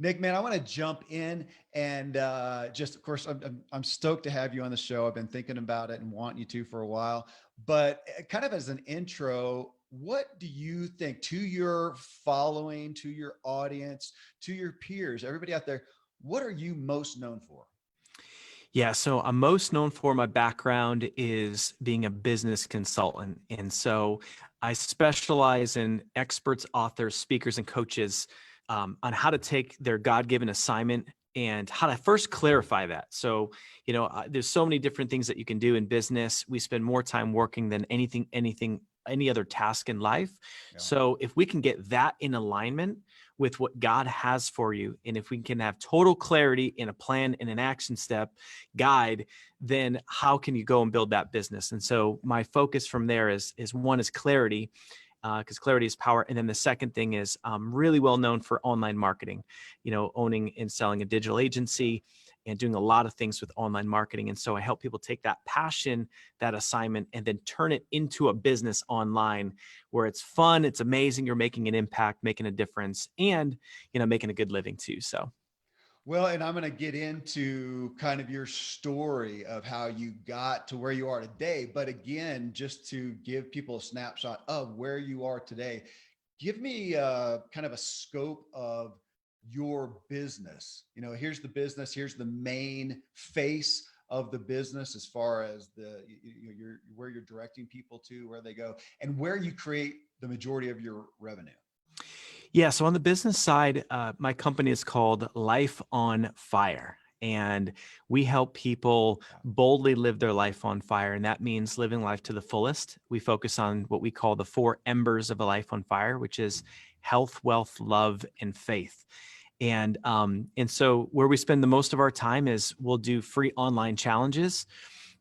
Nick, man, I want to jump in and just, of course, I'm stoked to have you on the show. I've been thinking about it and wanting you to for a while. But kind of as an intro, what do you think to your following, to your audience, to your peers, everybody out there? What are you most known for? Yeah, so I'm most known for my background is being a business consultant. And so I specialize in experts, authors, speakers, and coaches on how to take their God-given assignment and how to first clarify that. So, there's so many different things that you can do in business. We spend more time working than any other task in life. Yeah. So if we can get that in alignment with what God has for you, and if we can have total clarity in a plan and an action step guide, then how can you go and build that business? And so my focus from there is one is clarity, because clarity is power. And then the second thing is really well known for online marketing, owning and selling a digital agency and doing a lot of things with online marketing. And so I help people take that passion, that assignment, and then turn it into a business online where it's fun, it's amazing, you're making an impact, making a difference, and making a good living too. So Well, and I'm going to get into kind of your story of how you got to where you are today. But again, just to give people a snapshot of where you are today, give me kind of a scope of your business. Here's the business, here's the main face of the business as far as your where you're directing people to, where they go, and where you create the majority of your revenue. yeah, so on the business side, my company is called Life on Fire. And we help people boldly live their life on fire. And that means living life to the fullest. We focus on what we call the four embers of a life on fire, which is health, wealth, love, and faith. And so where we spend the most of our time is we'll do free online challenges,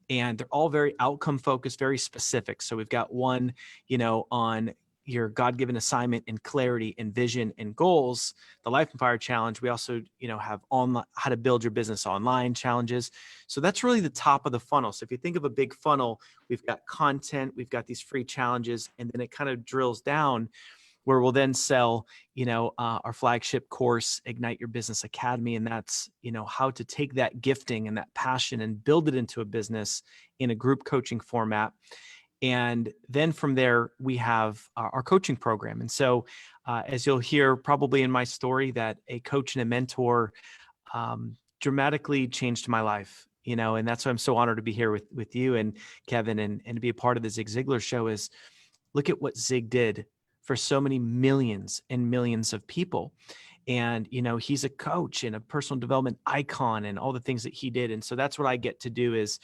and they're all very outcome focused, very specific. So we've got one, on your God-given assignment and clarity and vision and goals, the Life on Fire challenge. We also, have online how to build your business online challenges. So that's really the top of the funnel. So if you think of a big funnel, we've got content, we've got these free challenges, and then it kind of drills down where we'll then sell, our flagship course, Ignite Your Business Academy. And that's, how to take that gifting and that passion and build it into a business in a group coaching format. And then from there, we have our coaching program. And so as you'll hear probably in my story, that a coach and a mentor dramatically changed my life, and that's why I'm so honored to be here with you and Kevin, and to be a part of the Ziglar Show. Is look at what Zig did for so many millions and millions of people. And, he's a coach and a personal development icon and all the things that he did. And so that's what I get to do is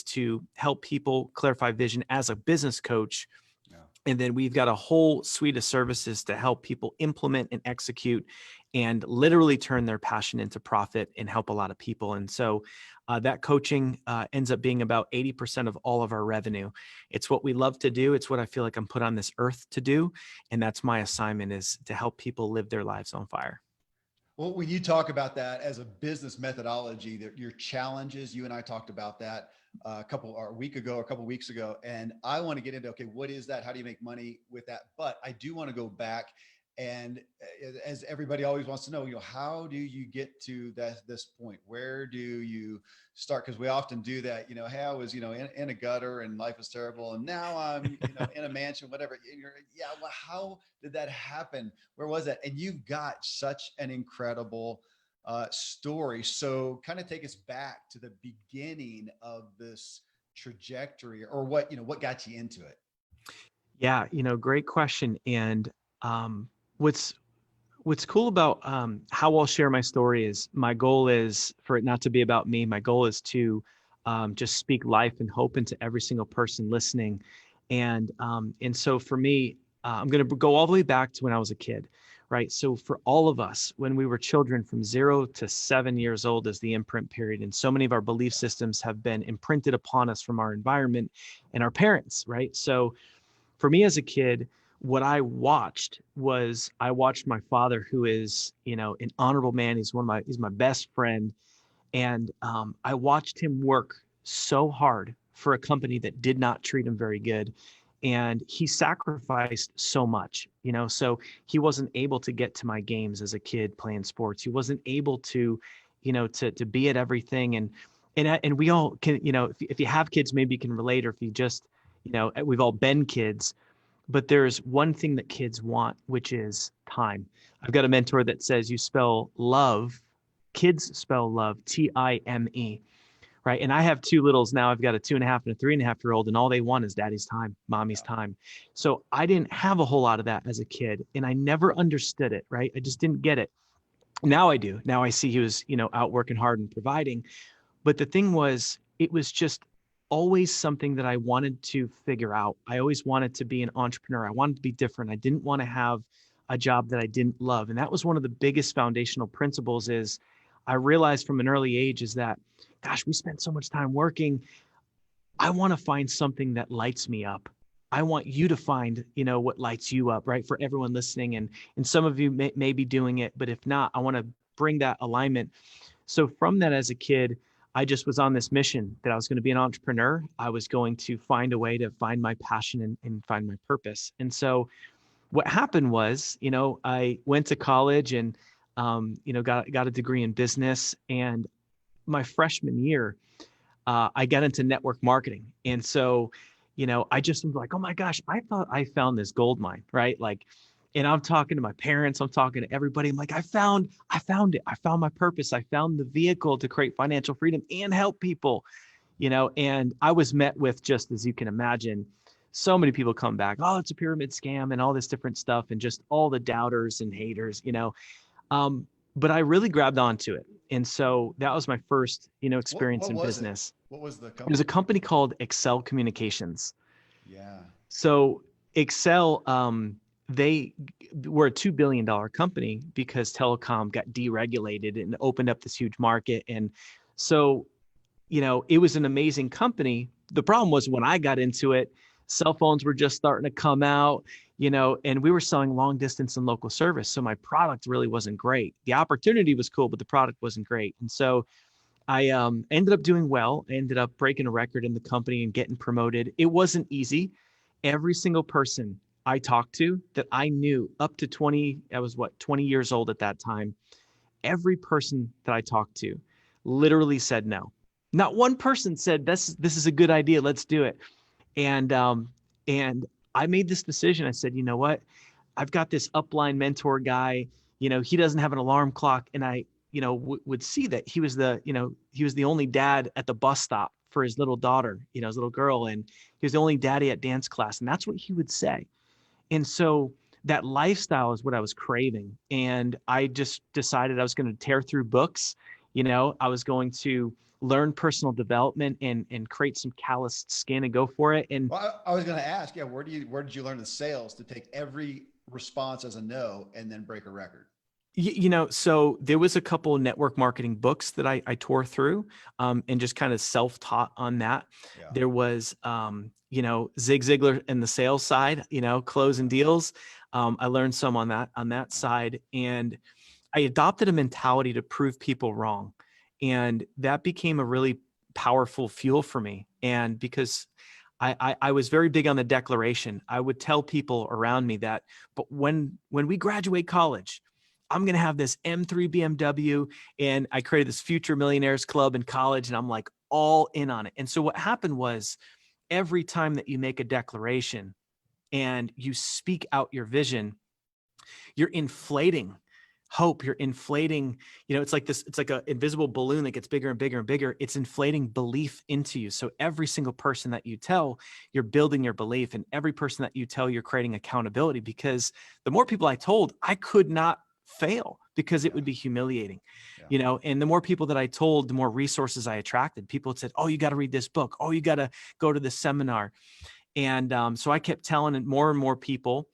to help people clarify vision as a business coach. Yeah. And then we've got a whole suite of services to help people implement and execute and literally turn their passion into profit and help a lot of people. And so that coaching ends up being about 80% of all of our revenue. It's what we love to do. It's what I feel like I'm put on this earth to do. And that's my assignment, is to help people live their lives on fire. Well, when you talk about that as a business methodology, that your challenges, you and I talked about that a couple weeks ago, and I want to get into, okay, what is that? How do you make money with that? But I do want to go back, and as everybody always wants to know, how do you get to this point? Where do you start? Because we often do that. Hey, I was, in a gutter and life was terrible, and now I'm, in a mansion, whatever. And well, how did that happen? Where was that? And you've got such an incredible story. So kind of take us back to the beginning of this trajectory, or what got you into it? Yeah, great question. And what's cool about how I'll share my story is, my goal is for it not to be about me. My goal is to just speak life and hope into every single person listening. And so for me, I'm going to go all the way back to when I was a kid, right? So for all of us, when we were children, from 0 to 7 years old is the imprint period. And so many of our belief systems have been imprinted upon us from our environment and our parents, right? So for me as a kid, what I watched my father, who is, an honorable man. He's my best friend. And I watched him work so hard for a company that did not treat him very good. and he sacrificed so much, so he wasn't able to get to my games as a kid playing sports. He wasn't able to, to be at everything. And we all can, if you have kids, maybe you can relate, or if you just, we've all been kids. But there's one thing that kids want, which is time. I've got a mentor that says you spell love, kids spell love, Time, right? And I have two littles now. I've got a 2.5 and a 3.5-year-old, and all they want is daddy's time, mommy's time. So I didn't have a whole lot of that as a kid, and I never understood it, right? I just didn't get it. Now I do. Now I see he was, out working hard and providing. But the thing was, it was just always something that I wanted to figure out. I always wanted to be an entrepreneur. I wanted to be different. I didn't want to have a job that I didn't love. And that was one of the biggest foundational principles is I realized from an early age is that, gosh, we spend so much time working. I want to find something that lights me up. I want you to find, what lights you up, right? For everyone listening. And some of you may be doing it, but if not, I want to bring that alignment. So from that as a kid, I just was on this mission that I was going to be an entrepreneur. I was going to find a way to find my passion and find my purpose. And so what happened was, I went to college and, got a degree in business. And my freshman year, I got into network marketing. And so, I just was like, oh my gosh, I thought I found this gold mine, right? Like, and I'm talking to my parents, I'm talking to everybody. I'm like, I found it. I found my purpose. I found the vehicle to create financial freedom and help people, and I was met with, just as you can imagine, so many people come back, oh, it's a pyramid scam and all this different stuff, and just all the doubters and haters, but I really grabbed onto it. And so that was my first, experience what in was business. What was the company? It was a company called Excel Communications. Yeah. So Excel, they were a $2 billion company because telecom got deregulated and opened up this huge market. And so, it was an amazing company. The problem was when I got into it, cell phones were just starting to come out, and we were selling long distance and local service. So my product really wasn't great. The opportunity was cool, but the product wasn't great. And so I ended up doing well. I ended up breaking a record in the company and getting promoted. It wasn't easy. Every single person I talked to that I knew up to 20, I was 20 years old at that time. Every person that I talked to literally said no. Not one person said, this is a good idea. Let's do it. And I made this decision. I said, you know what? I've got this upline mentor guy, he doesn't have an alarm clock. And I, would see that he was the only dad at the bus stop for his little daughter, his little girl. And he was the only daddy at dance class. And that's what he would say. And so that lifestyle is what I was craving. And I just decided I was going to tear through books. I was going to learn personal development and create some calloused skin and go for it. And I was going to ask, where did you learn the sales to take every response as a no and then break a record? So there was a couple of network marketing books that I tore through and just kind of self-taught on that. Yeah. There was, Zig Ziglar and the sales side, closing deals. I learned some on that side, and I adopted a mentality to prove people wrong. And that became a really powerful fuel for me. And because I was very big on the declaration, I would tell people around me that, but when we graduate college, I'm going to have this M3 BMW, and I created this Future Millionaires Club in college, and I'm like all in on it. And so what happened was every time that you make a declaration and you speak out your vision, you're inflating hope. You're inflating, it's like this, it's like an invisible balloon that gets bigger and bigger and bigger. It's inflating belief into you. So every single person that you tell, you're building your belief, and every person that you tell, you're creating accountability, because the more people I told, I could not fail because it would be humiliating, and the more people that I told, the more resources I attracted. People said, oh, you got to read this book. Oh, you got to go to this seminar. And so I kept telling it more and more people,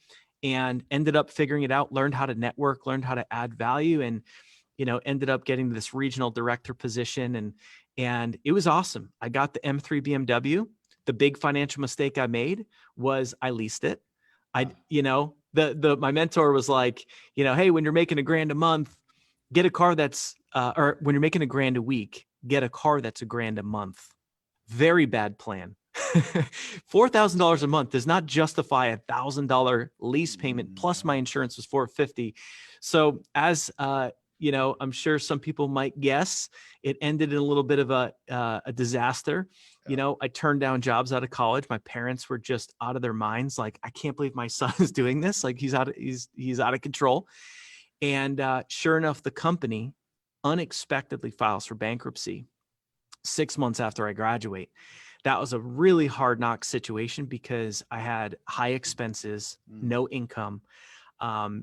and ended up figuring it out, learned how to network, learned how to add value, and, ended up getting this regional director position. And it was awesome. I got the M3 BMW. The big financial mistake I made was I leased it. My mentor was like, hey, when you're making $1,000 a month, get a car that's, or when you're making $1,000 a week, get a car that's $1,000 a month. Very bad plan. $4,000 a month does not justify $1,000 lease payment. Plus my No. insurance was $450. So as, I'm sure some people might guess, it ended in a little bit of a disaster. Yeah. I turned down jobs out of college. My parents were just out of their minds. Like, I can't believe my son is doing this. Like, he's out of control. And sure enough, the company unexpectedly files for bankruptcy 6 months after I graduate. That was a really hard knock situation because I had high expenses, no income.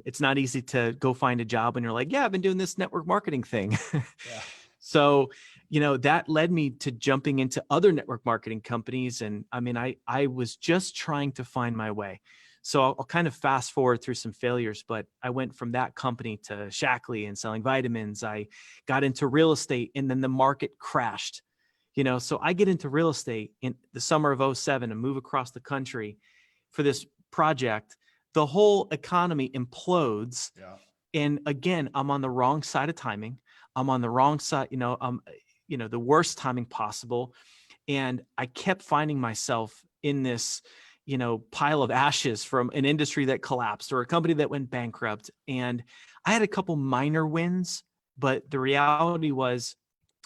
It's not easy to go find a job when you're like, yeah, I've been doing this network marketing thing. Yeah. So, that led me to jumping into other network marketing companies. And I mean, I was just trying to find my way. So I'll kind of fast forward through some failures, but I went from that company to Shackley and selling vitamins. I got into real estate, and then the market crashed. So I get into real estate in the summer of 07 and move across the country for this project. The whole economy implodes. Yeah. And again, I'm on the wrong side of timing. I'm on the wrong side, the worst timing possible. And I kept finding myself in this, pile of ashes from an industry that collapsed or a company that went bankrupt. And I had a couple minor wins, but the reality was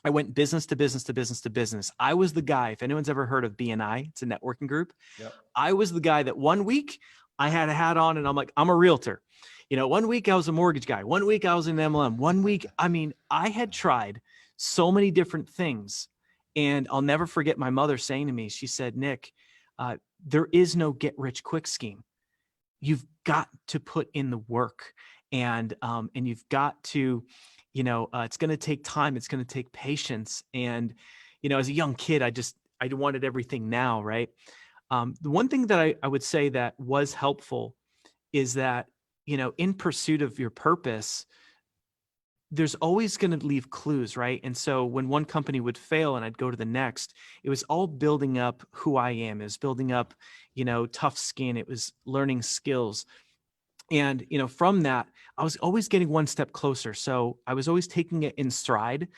I went business to business to business to business. I was the guy, if anyone's ever heard of BNI, it's a networking group. Yep. I was the guy that one week I had a hat on and I'm like, I'm a realtor. One week I was a mortgage guy. One week I was an MLM. One week, I had tried so many different things. And I'll never forget my mother saying to me, she said, Nick, there is no get rich quick scheme. You've got to put in the work, and you've got to, it's going to take time. It's going to take patience. And, as a young kid, I wanted everything now. Right. The one thing that I would say that was helpful is that, in pursuit of your purpose, there's always going to leave clues, right? And so when one company would fail and I'd go to the next, it was all building up who I am. It was building up, tough skin. It was learning skills. And, from that, I was always getting one step closer. So I was always taking it in stride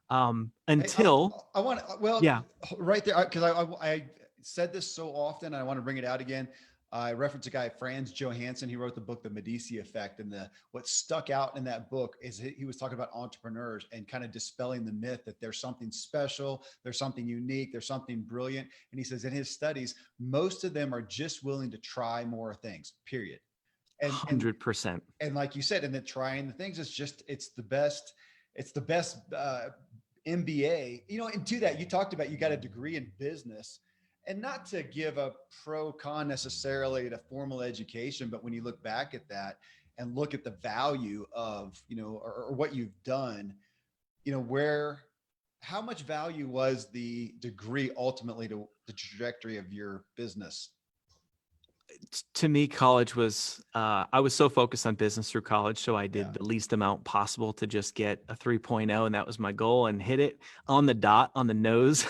until. Hey, I want, well, yeah. Right there, because I said this so often, and I want to bring it out again. I referenced a guy, Franz Johansson. He wrote the book, The Medici Effect. And what stuck out in that book is he was talking about entrepreneurs and kind of dispelling the myth that there's something special, there's something unique, there's something brilliant. And he says in his studies, most of them are just willing to try more things, period. And 100%. And like you said, and then trying the things, it's the best MBA, and to that, you talked about, you got a degree in business. And not to give a pro con necessarily to formal education, but when you look back at that and look at the value of, or what you've done, how much value was the degree ultimately to the trajectory of your business? To me, college was, I was so focused on business through college. So I did the least amount possible to just get a 3.0. And that was my goal, and hit it on the dot, on the nose.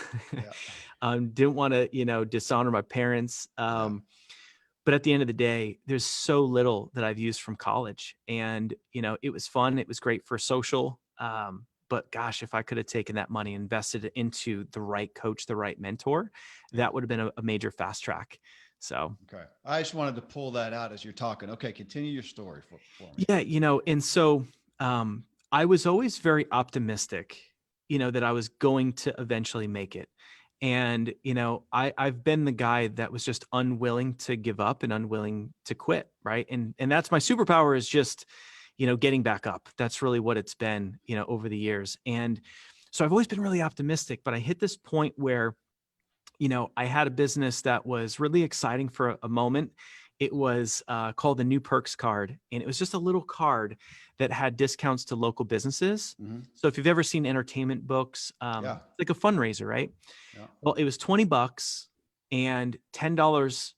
Didn't want to, dishonor my parents. But at the end of the day, there's so little that I've used from college, and, it was fun. It was great for social. But gosh, if I could have taken that money and invested it into the right coach, the right mentor, that would have been a major fast track. So, okay. I just wanted to pull that out as you're talking. Okay. Continue your story for me. Yeah. And so, I was always very optimistic, that I was going to eventually make it. And, I've been the guy that was just unwilling to give up and unwilling to quit. Right. And that's my superpower, is just, getting back up. That's really what it's been, over the years. And so I've always been really optimistic, but I hit this point where, I had a business that was really exciting for a moment. It was called the New Perks card. And it was just a little card that had discounts to local businesses. Mm-hmm. So if you've ever seen entertainment books, it's like a fundraiser, right? Yeah. Well, it was $20 and $10,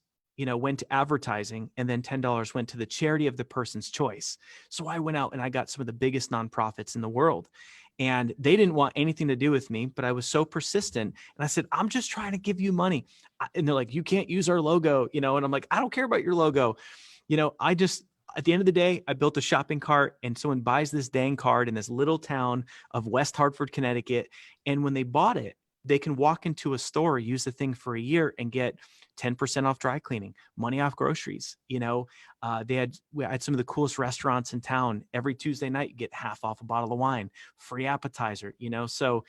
went to advertising, and then $10 went to the charity of the person's choice. So I went out and I got some of the biggest nonprofits in the world. And they didn't want anything to do with me, but I was so persistent. And I said, I'm just trying to give you money. And they're like, you can't use our logo, and I'm like, I don't care about your logo. At the end of the day, I built a shopping cart, and someone buys this dang card in this little town of West Hartford, Connecticut. And when they bought it, they can walk into a store, use the thing for a year and get 10% off dry cleaning, money off groceries. We had some of the coolest restaurants in town. Every Tuesday night, you get half off a bottle of wine, free appetizer, so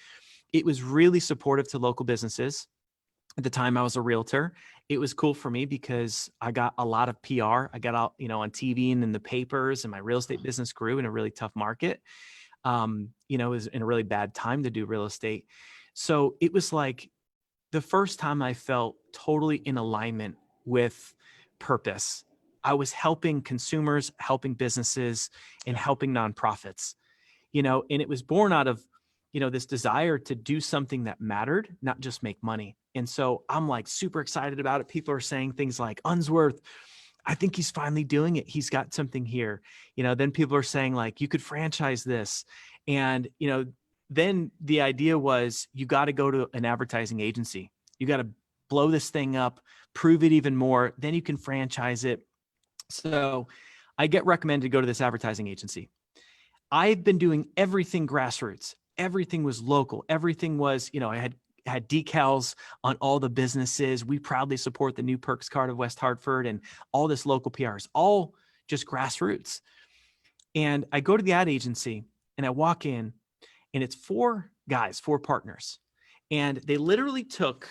it was really supportive to local businesses. At the time I was a realtor, it was cool for me because I got a lot of PR. I got out, on TV and in the papers, and my real estate business grew in a really tough market. It was in a really bad time to do real estate. So it was like the first time I felt totally in alignment with purpose. I was helping consumers, helping businesses, and helping nonprofits, and it was born out of, this desire to do something that mattered, not just make money. And so I'm like super excited about it. People are saying things like, Unsworth, I think he's finally doing it. He's got something here. Then people are saying like, you could franchise this. And, then the idea was you got to go to an advertising agency. You got to blow this thing up, prove it even more. Then you can franchise it. So I get recommended to go to this advertising agency. I've been doing everything grassroots. Everything was local. Everything was, I had decals on all the businesses. We proudly support the new Perks card of West Hartford and all this local PRs, all just grassroots. And I go to the ad agency and I walk in, and it's 4 guys, 4 partners. And they literally took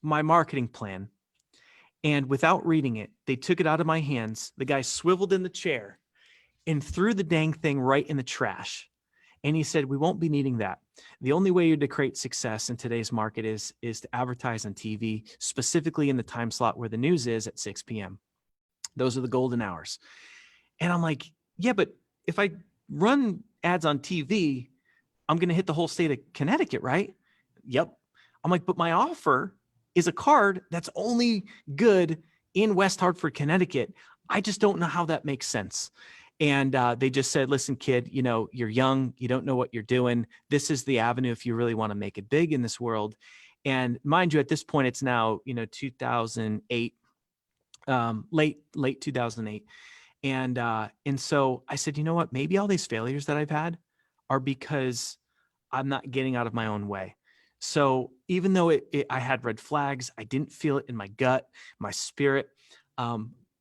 my marketing plan, and without reading it, they took it out of my hands. The guy swiveled in the chair and threw the dang thing right in the trash. And he said, we won't be needing that. The only way to create success in today's market is to advertise on TV, specifically in the time slot where the news is at 6 p.m. Those are the golden hours. And I'm like, yeah, but if I run ads on TV, I'm going to hit the whole state of Connecticut, right? Yep. I'm like, but my offer is a card that's only good in West Hartford, Connecticut. I just don't know how that makes sense. And they just said, listen, kid, you're young. You don't know what you're doing. This is the avenue if you really want to make it big in this world. And mind you, at this point, it's now, 2008, late 2008. And so I said, you know what, maybe all these failures that I've had are because I'm not getting out of my own way. So even though I had red flags, I didn't feel it in my gut, my spirit.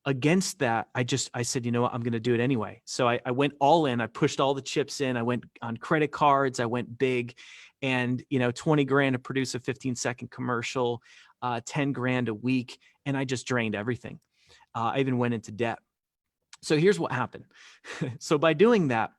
Against that, I said, you know what, I'm going to do it anyway. So I went all in. I pushed all the chips in. I went on credit cards. I went big, and 20 grand to produce a 15-second commercial, 10 grand a week, and I just drained everything. I even went into debt. So here's what happened. So by doing that,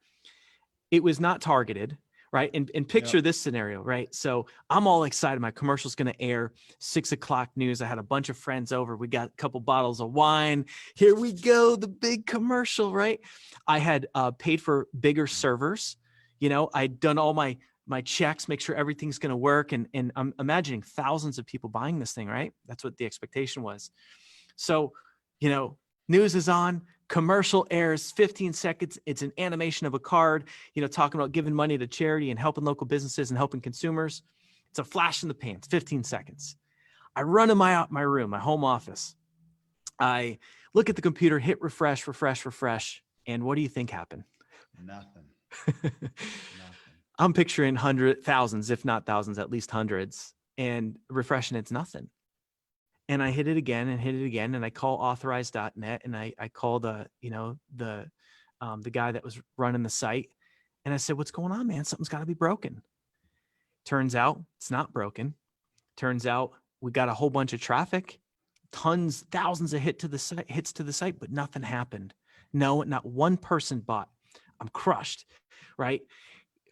it was not targeted. Right. And picture this scenario, right? So I'm all excited. My commercial's going to air 6 o'clock news. I had a bunch of friends over. We got a couple bottles of wine. Here we go. The big commercial, right? I had paid for bigger servers. I'd done all my checks, make sure everything's going to work. And I'm imagining thousands of people buying this thing, right? That's what the expectation was. So, news is on. Commercial airs 15 seconds. It's an animation of a card, talking about giving money to charity and helping local businesses and helping consumers. It's a flash in the pan. It's 15 seconds. I run in my room, my home office. I look at the computer, hit refresh. And what do you think happened? Nothing. I'm picturing thousands, if not thousands, at least hundreds, and refreshing. It's nothing. And I hit it again, and I call authorize.net, and I call the guy that was running the site, and I said, what's going on, man? Something's got to be broken. Turns out it's not broken. Turns out we got a whole bunch of traffic, thousands of hits to the site, but nothing happened. No, not one person bought. I'm crushed, right?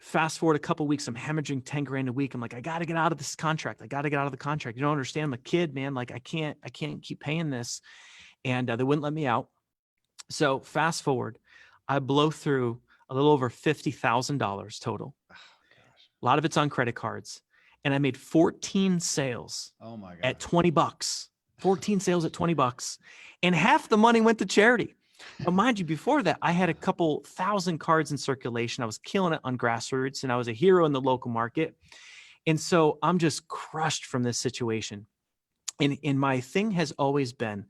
Fast forward a couple of weeks, I'm hemorrhaging 10 grand a week. I'm like, I got to get out of this contract. You don't understand. I'm a kid, man. Like I can't keep paying this. And they wouldn't let me out. So fast forward, I blow through a little over $50,000 total. Oh, gosh. A lot of it's on credit cards. And I made 14 sales at $20. 14 sales at $20. And half the money went to charity. But mind you, before that, I had a couple thousand cards in circulation. I was killing it on grassroots, and I was a hero in the local market. And so I'm just crushed from this situation. And my thing has always been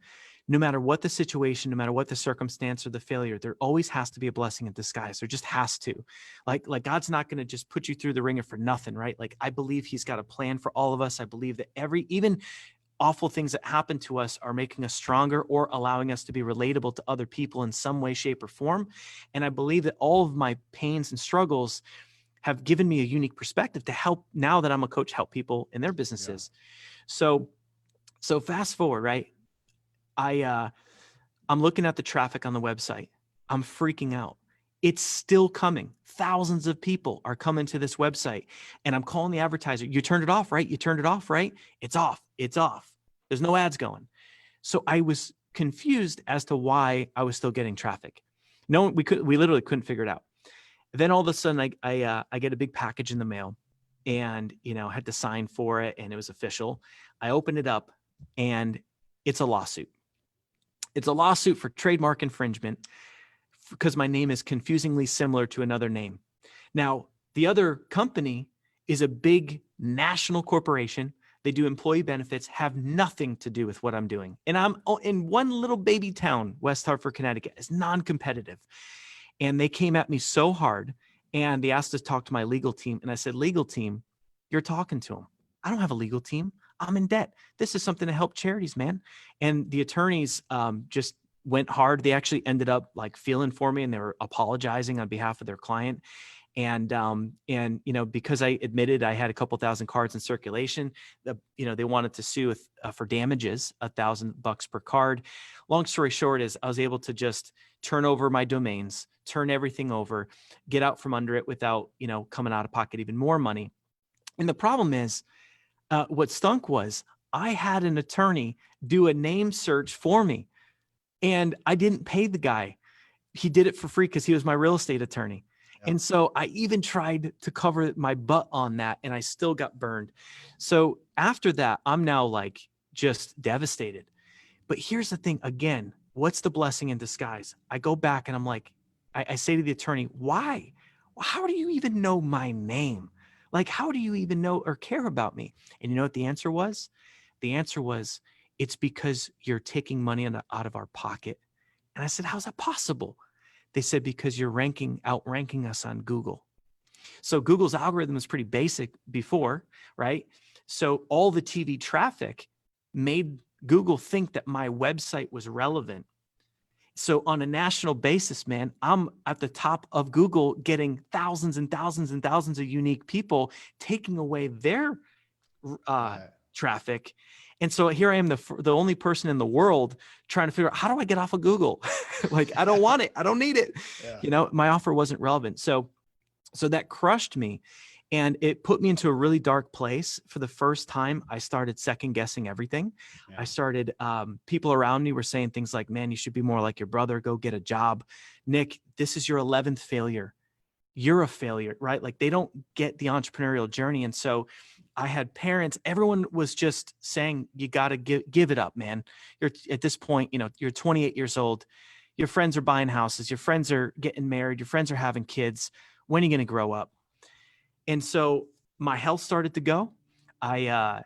no matter what the situation, no matter what the circumstance or the failure, there always has to be a blessing in disguise. There just has to. Like God's not going to just put you through the ringer for nothing, right? Like, I believe he's got a plan for all of us. I believe that even awful things that happen to us are making us stronger or allowing us to be relatable to other people in some way, shape, or form. And I believe that all of my pains and struggles have given me a unique perspective to help, now that I'm a coach, help people in their businesses. Yeah. So fast forward, right? I'm looking at the traffic on the website. I'm freaking out. It's still coming. Thousands of people are coming to this website, and I'm calling the advertiser. You turned it off, right? You turned it off, right? It's off. It's off. There's no ads going. So I was confused as to why I was still getting traffic. No, we literally couldn't figure it out. Then all of a sudden I get a big package in the mail, and, had to sign for it, and it was official. I opened it up, and it's a lawsuit. It's a lawsuit for trademark infringement because my name is confusingly similar to another name. Now, the other company is a big national corporation. They do employee benefits, have nothing to do with what I'm doing. And I'm in one little baby town, West Hartford, Connecticut. It's non-competitive. And they came at me so hard, and they asked us to talk to my legal team. And I said, legal team, you're talking to them. I don't have a legal team. I'm in debt. This is something to help charities, man. And the attorneys just went hard. They actually ended up like feeling for me, and they were apologizing on behalf of their client. And because I admitted I had a couple thousand cards in circulation, they wanted to sue for damages, $1,000 per card. Long story short is I was able to just turn over my domains, turn everything over, get out from under it without, coming out of pocket even more money. And the problem is, what stunk was I had an attorney do a name search for me, and I didn't pay the guy. He did it for free because he was my real estate attorney. Yeah. And so I even tried to cover my butt on that, and I still got burned. So after that, I'm now like just devastated. But here's the thing again, what's the blessing in disguise? I go back and I'm like, I say to the attorney, why? How do you even know my name? Like, how do you even know or care about me? And you know what the answer was? The answer was, it's because you're taking money out of our pocket. And I said, how's that possible? They said, because you're outranking us on Google. So Google's algorithm was pretty basic before, right? So all the TV traffic made Google think that my website was relevant. So on a national basis, man, I'm at the top of Google, getting thousands and thousands and thousands of unique people taking away their traffic. And so here I am, the only person in the world trying to figure out, how do I get off of Google? Like, I don't want it. I don't need it. Yeah. My offer wasn't relevant. So that crushed me. And it put me into a really dark place. For the first time, I started second guessing everything. Yeah. I started, people around me were saying things like, man, you should be more like your brother. Go get a job. Nick, this is your 11th failure. You're a failure, right? Like, they don't get the entrepreneurial journey. And so I had parents, everyone was just saying, you got to give it up, man. You're at this point, you're 28 years old. Your friends are buying houses. Your friends are getting married. Your friends are having kids. When are you going to grow up? And so my health started to go. I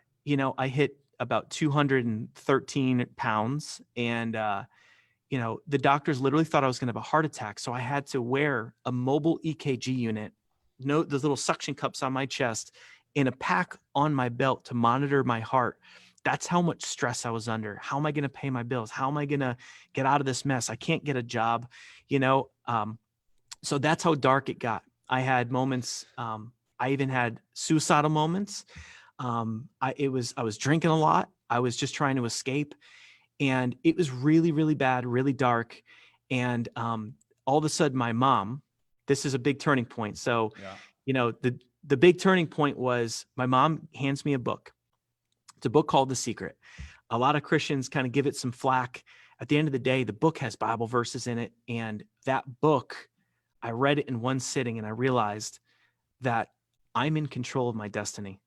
hit about 213 pounds, and, the doctors literally thought I was going to have a heart attack. So I had to wear a mobile EKG unit, those little suction cups on my chest, in a pack on my belt to monitor my heart. That's how much stress I was under. How am I going to pay my bills? How am I going to get out of this mess? I can't get a job, so that's how dark it got. I had moments, I even had suicidal moments. I was drinking a lot. I was just trying to escape, and it was really, really bad, really dark. And all of a sudden, my mom, this is a big turning point. So, yeah. The big turning point was my mom hands me a book. It's a book called The Secret. A lot of Christians kind of give it some flack. At the end of the day, the book has Bible verses in it. And that book, I read it in one sitting, and I realized that I'm in control of my destiny.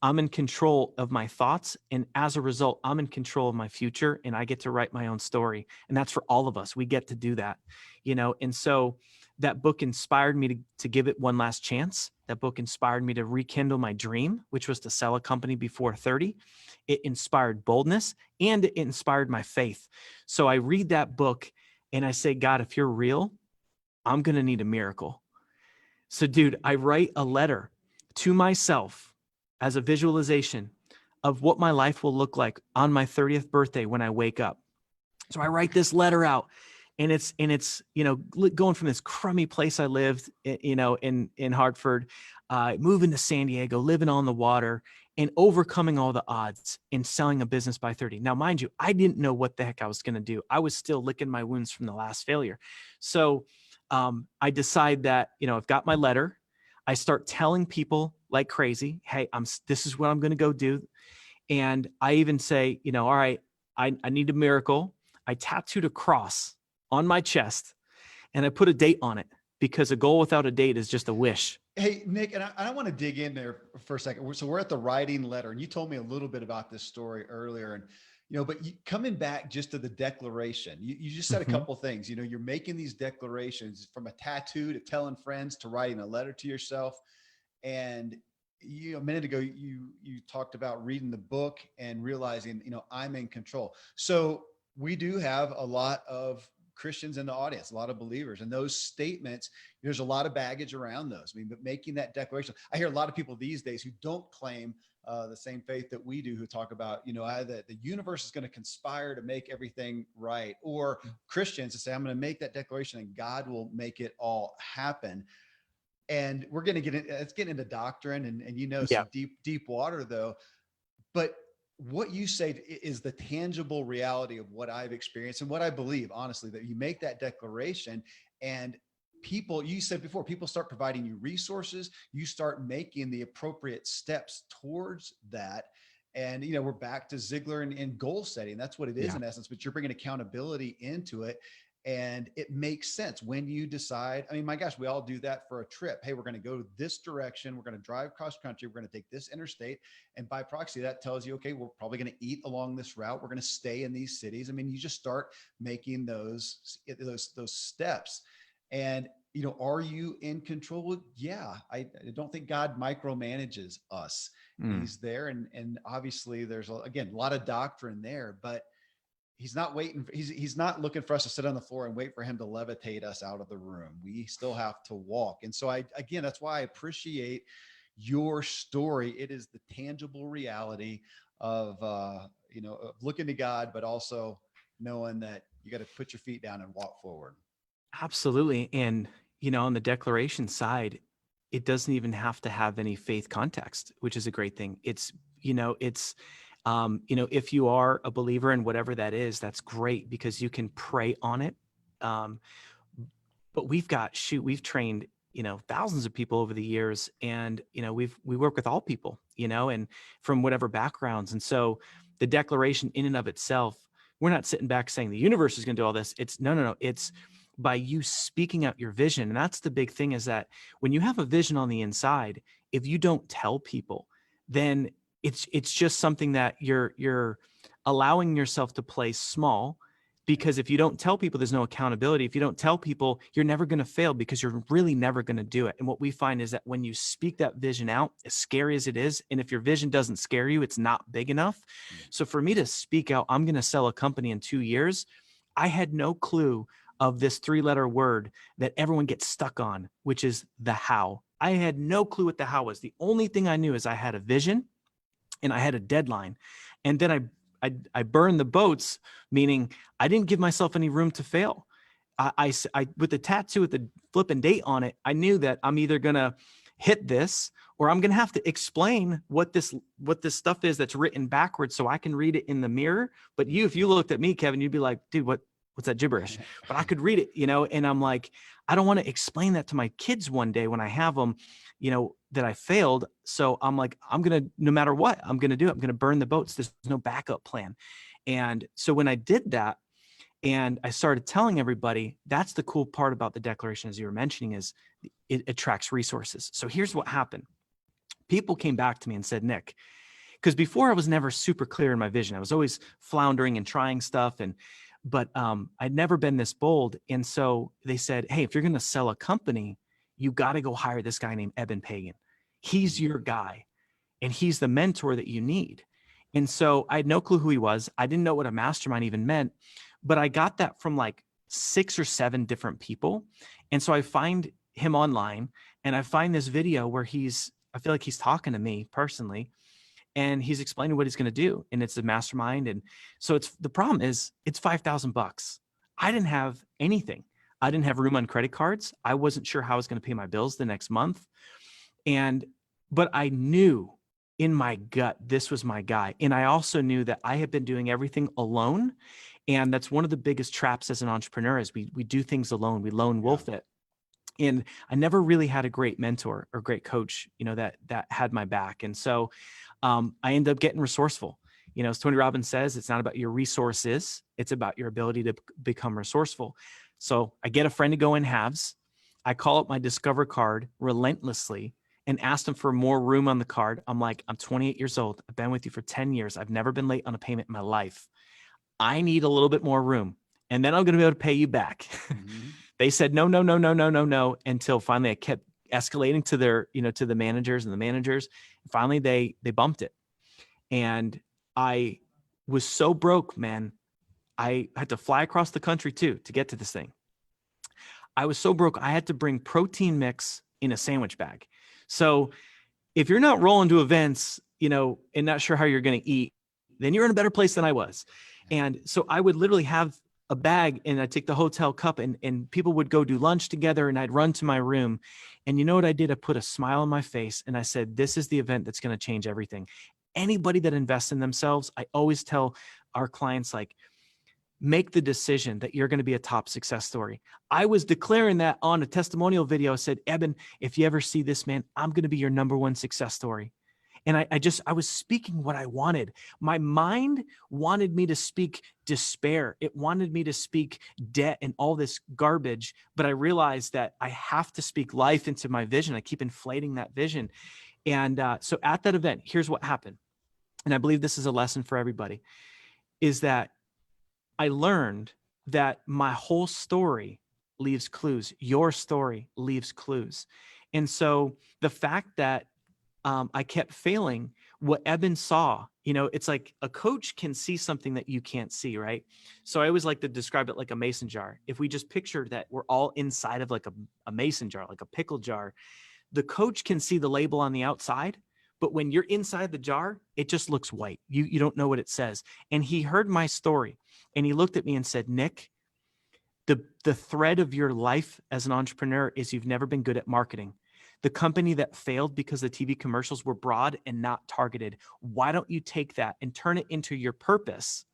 I'm in control of my thoughts. And as a result, I'm in control of my future, and I get to write my own story. And that's for all of us. We get to do that, And so That book inspired me to give it one last chance. That book inspired me to rekindle my dream, which was to sell a company before 30. It inspired boldness, and it inspired my faith. So I read that book and I say, God, if you're real, I'm going to need a miracle. So dude, I write a letter to myself as a visualization of what my life will look like on my 30th birthday when I wake up. So I write this letter out, and it's, going from this crummy place I lived, in Hartford, moving to San Diego, living on the water, and overcoming all the odds and selling a business by 30. Now, mind you, I didn't know what the heck I was going to do. I was still licking my wounds from the last failure. So I decide that, I've got my letter. I start telling people like crazy, hey, this is what I'm going to go do. And I even say, all right, I need a miracle. I tattooed a cross on my chest and I put a date on it, because a goal without a date is just a wish. Hey, Nick, and I want to dig in there for a second. So we're at the writing letter, and you told me a little bit about this story earlier, and but coming back just to the declaration, you just said a couple of things. You're making these declarations, from a tattoo to telling friends to writing a letter to yourself. And a minute ago, you talked about reading the book and realizing, I'm in control. So we do have a lot of Christians in the audience, a lot of believers, and those statements, there's a lot of baggage around those. But making that declaration, I hear a lot of people these days who don't claim the same faith that we do, who talk about, either the universe is going to conspire to make everything right, or Christians to say, I'm going to make that declaration and God will make it all happen. And we're going to let's get into doctrine and some deep water though. But what you say is the tangible reality of what I've experienced and what I believe, honestly, that you make that declaration and people, you said before, people start providing you resources, you start making the appropriate steps towards that. And, we're back to Ziglar and goal setting. That's what it is in essence, but you're bringing accountability into it. And it makes sense when you decide, my gosh, we all do that for a trip. Hey, we're going to go this direction. We're going to drive cross country. We're going to take this interstate. And by proxy, that tells you, okay, we're probably going to eat along this route. We're going to stay in these cities. You just start making those steps. And, are you in control? Yeah. I don't think God micromanages us. He's there. And obviously there's, again, a lot of doctrine there, but he's not waiting. He's not looking for us to sit on the floor and wait for him to levitate us out of the room. We still have to walk. And so that's why I appreciate your story. It is the tangible reality of, of looking to God, but also knowing that you got to put your feet down and walk forward. Absolutely. And, on the declaration side, it doesn't even have to have any faith context, which is a great thing. It's, if you are a believer in whatever that is, that's great, because you can pray on it. But we've trained, thousands of people over the years, and, we work with all people, and from whatever backgrounds. And so the declaration in and of itself, we're not sitting back saying the universe is going to do all this. It's no. It's by you speaking out your vision. And that's the big thing, is that when you have a vision on the inside, if you don't tell people, then it's just something that you're allowing yourself to play small, because if you don't tell people, there's no accountability. If you don't tell people, you're never going to fail, because you're really never going to do it. And what we find is that when you speak that vision out, as scary as it is, and if your vision doesn't scare you, it's not big enough. So for me to speak out, I'm going to sell a company in 2 years, I had no clue of this 3-letter word that everyone gets stuck on, which is the how. I had no clue what the how was. The only thing I knew is I had a vision and I had a deadline. And then I burned the boats, meaning I didn't give myself any room to fail. I with the tattoo with the flipping date on it, I knew that I'm either going to hit this, or I'm going to have to explain what this stuff is that's written backwards so I can read it in the mirror. But if you looked at me, Kevin, you'd be like, dude, what's that gibberish? But I could read it, and I'm like, I don't want to explain that to my kids one day when I have them, that I failed. So I'm like, no matter what, I'm going to do it. I'm going to burn the boats. There's no backup plan. And so when I did that and I started telling everybody, that's the cool part about the declaration, as you were mentioning, is it attracts resources. So here's what happened. People came back to me and said, Nick, because before I was never super clear in my vision. I was always floundering and trying stuff. but I'd never been this bold. And so they said, hey, if you're going to sell a company, you got to go hire this guy named Eben Pagan. He's your guy, and he's the mentor that you need. And so I had no clue who he was. I didn't know what a mastermind even meant, but I got that from like 6 or 7 different people. And so I find him online, and I find this video where I feel like he's talking to me personally, and he's explaining what he's going to do. And it's a mastermind. And so the problem is it's $5,000. I didn't have anything. I didn't have room on credit cards. I wasn't sure how I was going to pay my bills the next month. But I knew in my gut, this was my guy. And I also knew that I had been doing everything alone. And that's one of the biggest traps as an entrepreneur is we do things alone. We lone wolf it. And I never really had a great mentor or great coach, that had my back. And so I ended up getting resourceful. As Tony Robbins says, it's not about your resources, it's about your ability to become resourceful. So I get a friend to go in halves. I call up my Discover card relentlessly and asked them for more room on the card. I'm like, I'm 28 years old. I've been with you for 10 years. I've never been late on a payment in my life. I need a little bit more room, and then I'm going to be able to pay you back. Mm-hmm. They said, no, until finally I kept escalating to to the managers and the managers. Finally, they bumped it. And I was so broke, man. I had to fly across the country too, to get to this thing. I was so broke. I had to bring protein mix in a sandwich bag. So if you're not rolling to events, and not sure how you're going to eat, then you're in a better place than I was. And so I would literally have a bag, and I'd take the hotel cup, and people would go do lunch together, and I'd run to my room. And you know what I did? I put a smile on my face, and I said, this is the event that's going to change everything. Anybody that invests in themselves, I always tell our clients, like, make the decision that you're going to be a top success story. I was declaring that on a testimonial video. I said, Eben, if you ever see this, man, I'm going to be your #1 success story. And I was speaking what I wanted. My mind wanted me to speak despair. It wanted me to speak debt and all this garbage. But I realized that I have to speak life into my vision. I keep inflating that vision. And so at that event, here's what happened. And I believe this is a lesson for everybody, is that I learned that my whole story leaves clues. Your story leaves clues. And so the fact that I kept failing, what Eben saw, it's like a coach can see something that you can't see, right? So I always like to describe it like a mason jar. If we just picture that we're all inside of like a mason jar, like a pickle jar, the coach can see the label on the outside, but when you're inside the jar, it just looks white. You don't know what it says. And he heard my story, and he looked at me and said, Nick, the thread of your life as an entrepreneur is you've never been good at marketing. The company that failed because the TV commercials were broad and not targeted. Why don't you take that and turn it into your purpose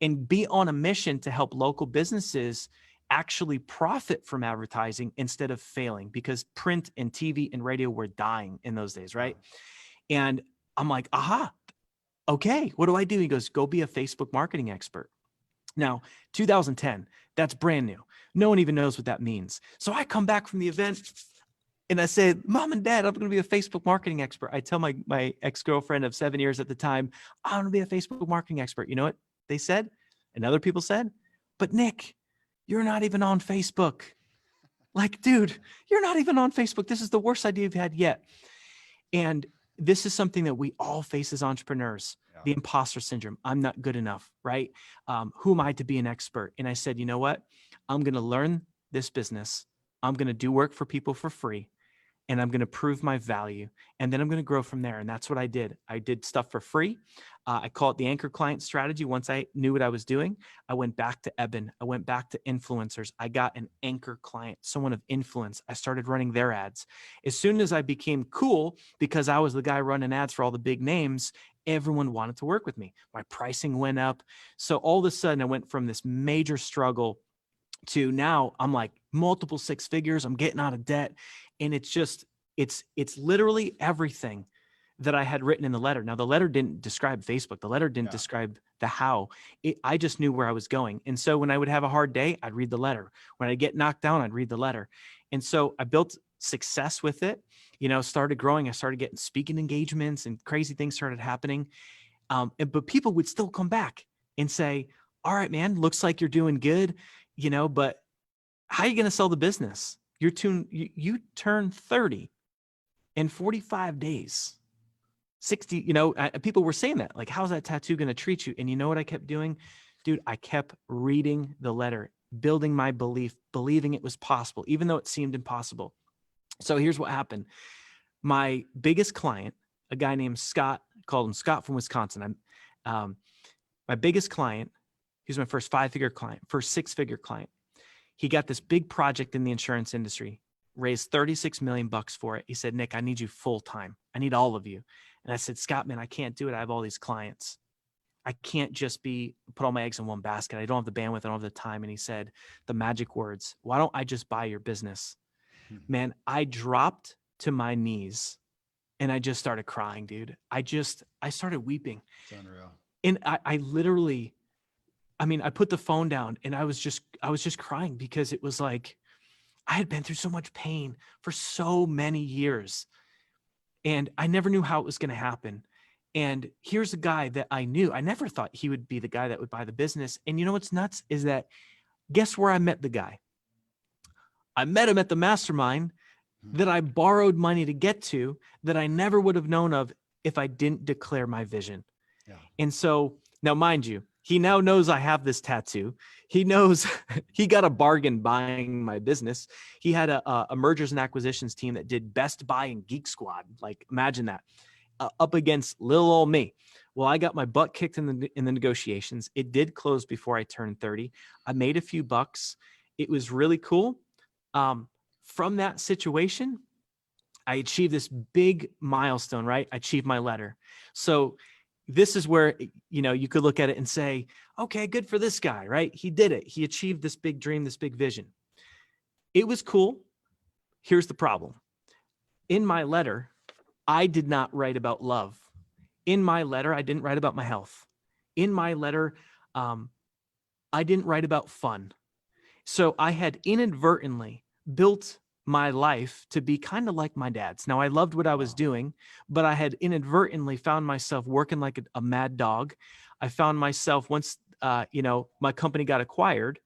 and be on a mission to help local businesses actually profit from advertising instead of failing? Because print and TV and radio were dying in those days, right? And I'm like, aha, okay, what do I do? He goes, go be a Facebook marketing expert. Now, 2010, that's brand new. No one even knows what that means. So I come back from the event, and I said, Mom and Dad, I'm going to be a Facebook marketing expert. I tell my ex-girlfriend of 7 years at the time, I'm going to be a Facebook marketing expert. You know what they said? And other people said, but Nick, you're not even on Facebook. Like, dude, you're not even on Facebook. This is the worst idea you've had yet. And this is something that we all face as entrepreneurs, the imposter syndrome. I'm not good enough, right? Who am I to be an expert? And I said, you know what? I'm going to learn this business. I'm going to do work for people for free. And I'm going to prove my value, and then I'm going to grow from there. And that's what I did. I did stuff for free. I call it the anchor client strategy. Once I knew what I was doing, I went back to Eben. I went back to influencers. I got an anchor client, someone of influence. I started running their ads. As soon as I became cool, because I was the guy running ads for all the big names, everyone wanted to work with me. My pricing went up. So all of a sudden I went from this major struggle to now I'm like multiple 6 figures. I'm getting out of debt. And it's just, it's literally everything that I had written in the letter. Now, the letter didn't describe Facebook. The letter didn't describe the how. I just knew where I was going. And so when I would have a hard day, I'd read the letter. When I get knocked down, I'd read the letter. And so I built success with it, started growing. I started getting speaking engagements, and crazy things started happening. But people would still come back and say, all right, man, looks like you're doing good, but how are you going to sell the business? You turn 30 in 45 days, 60, people were saying that, like, how's that tattoo going to treat you? And you know what I kept doing? Dude, I kept reading the letter, building my belief, believing it was possible, even though it seemed impossible. So here's what happened. My biggest client, a guy named Scott, called him Scott from Wisconsin. My biggest client, he was my first 5-figure client, first 6-figure client. He got this big project in the insurance industry, raised 36 million bucks for it. He said, Nick, I need you full time. I need all of you. And I said, Scott, man, I can't do it. I have all these clients. I can't just put all my eggs in one basket. I don't have the bandwidth. I don't have the time. And he said the magic words, why don't I just buy your business? Man, I dropped to my knees and I just started crying, dude. I started weeping. It's unreal. And I literally, I put the phone down and I was just crying, because it was like, I had been through so much pain for so many years and I never knew how it was going to happen. And here's a guy that I knew. I never thought he would be the guy that would buy the business. And you know what's nuts is that, guess where I met the guy? I met him at the mastermind that I borrowed money to get to, that I never would have known of if I didn't declare my vision. Yeah. And so now, mind you, he now knows I have this tattoo. He knows he got a bargain buying my business. He had a mergers and acquisitions team that did Best Buy and Geek Squad. Like, imagine that, up against little old me. Well, I got my butt kicked in the negotiations. It did close before I turned 30. I made a few bucks. It was really cool. From that situation, I achieved this big milestone, right? I achieved my letter. So this is where, you could look at it and say, okay, good for this guy, right? He did it. He achieved this big dream, this big vision. It was cool. Here's the problem. In my letter, I did not write about love. In my letter, I didn't write about my health. In my letter, I didn't write about fun. So I had inadvertently built my life to be kind of like my dad's. Now, I loved what I was doing, but I had inadvertently found myself working like a mad dog. I found myself, once, my company got acquired,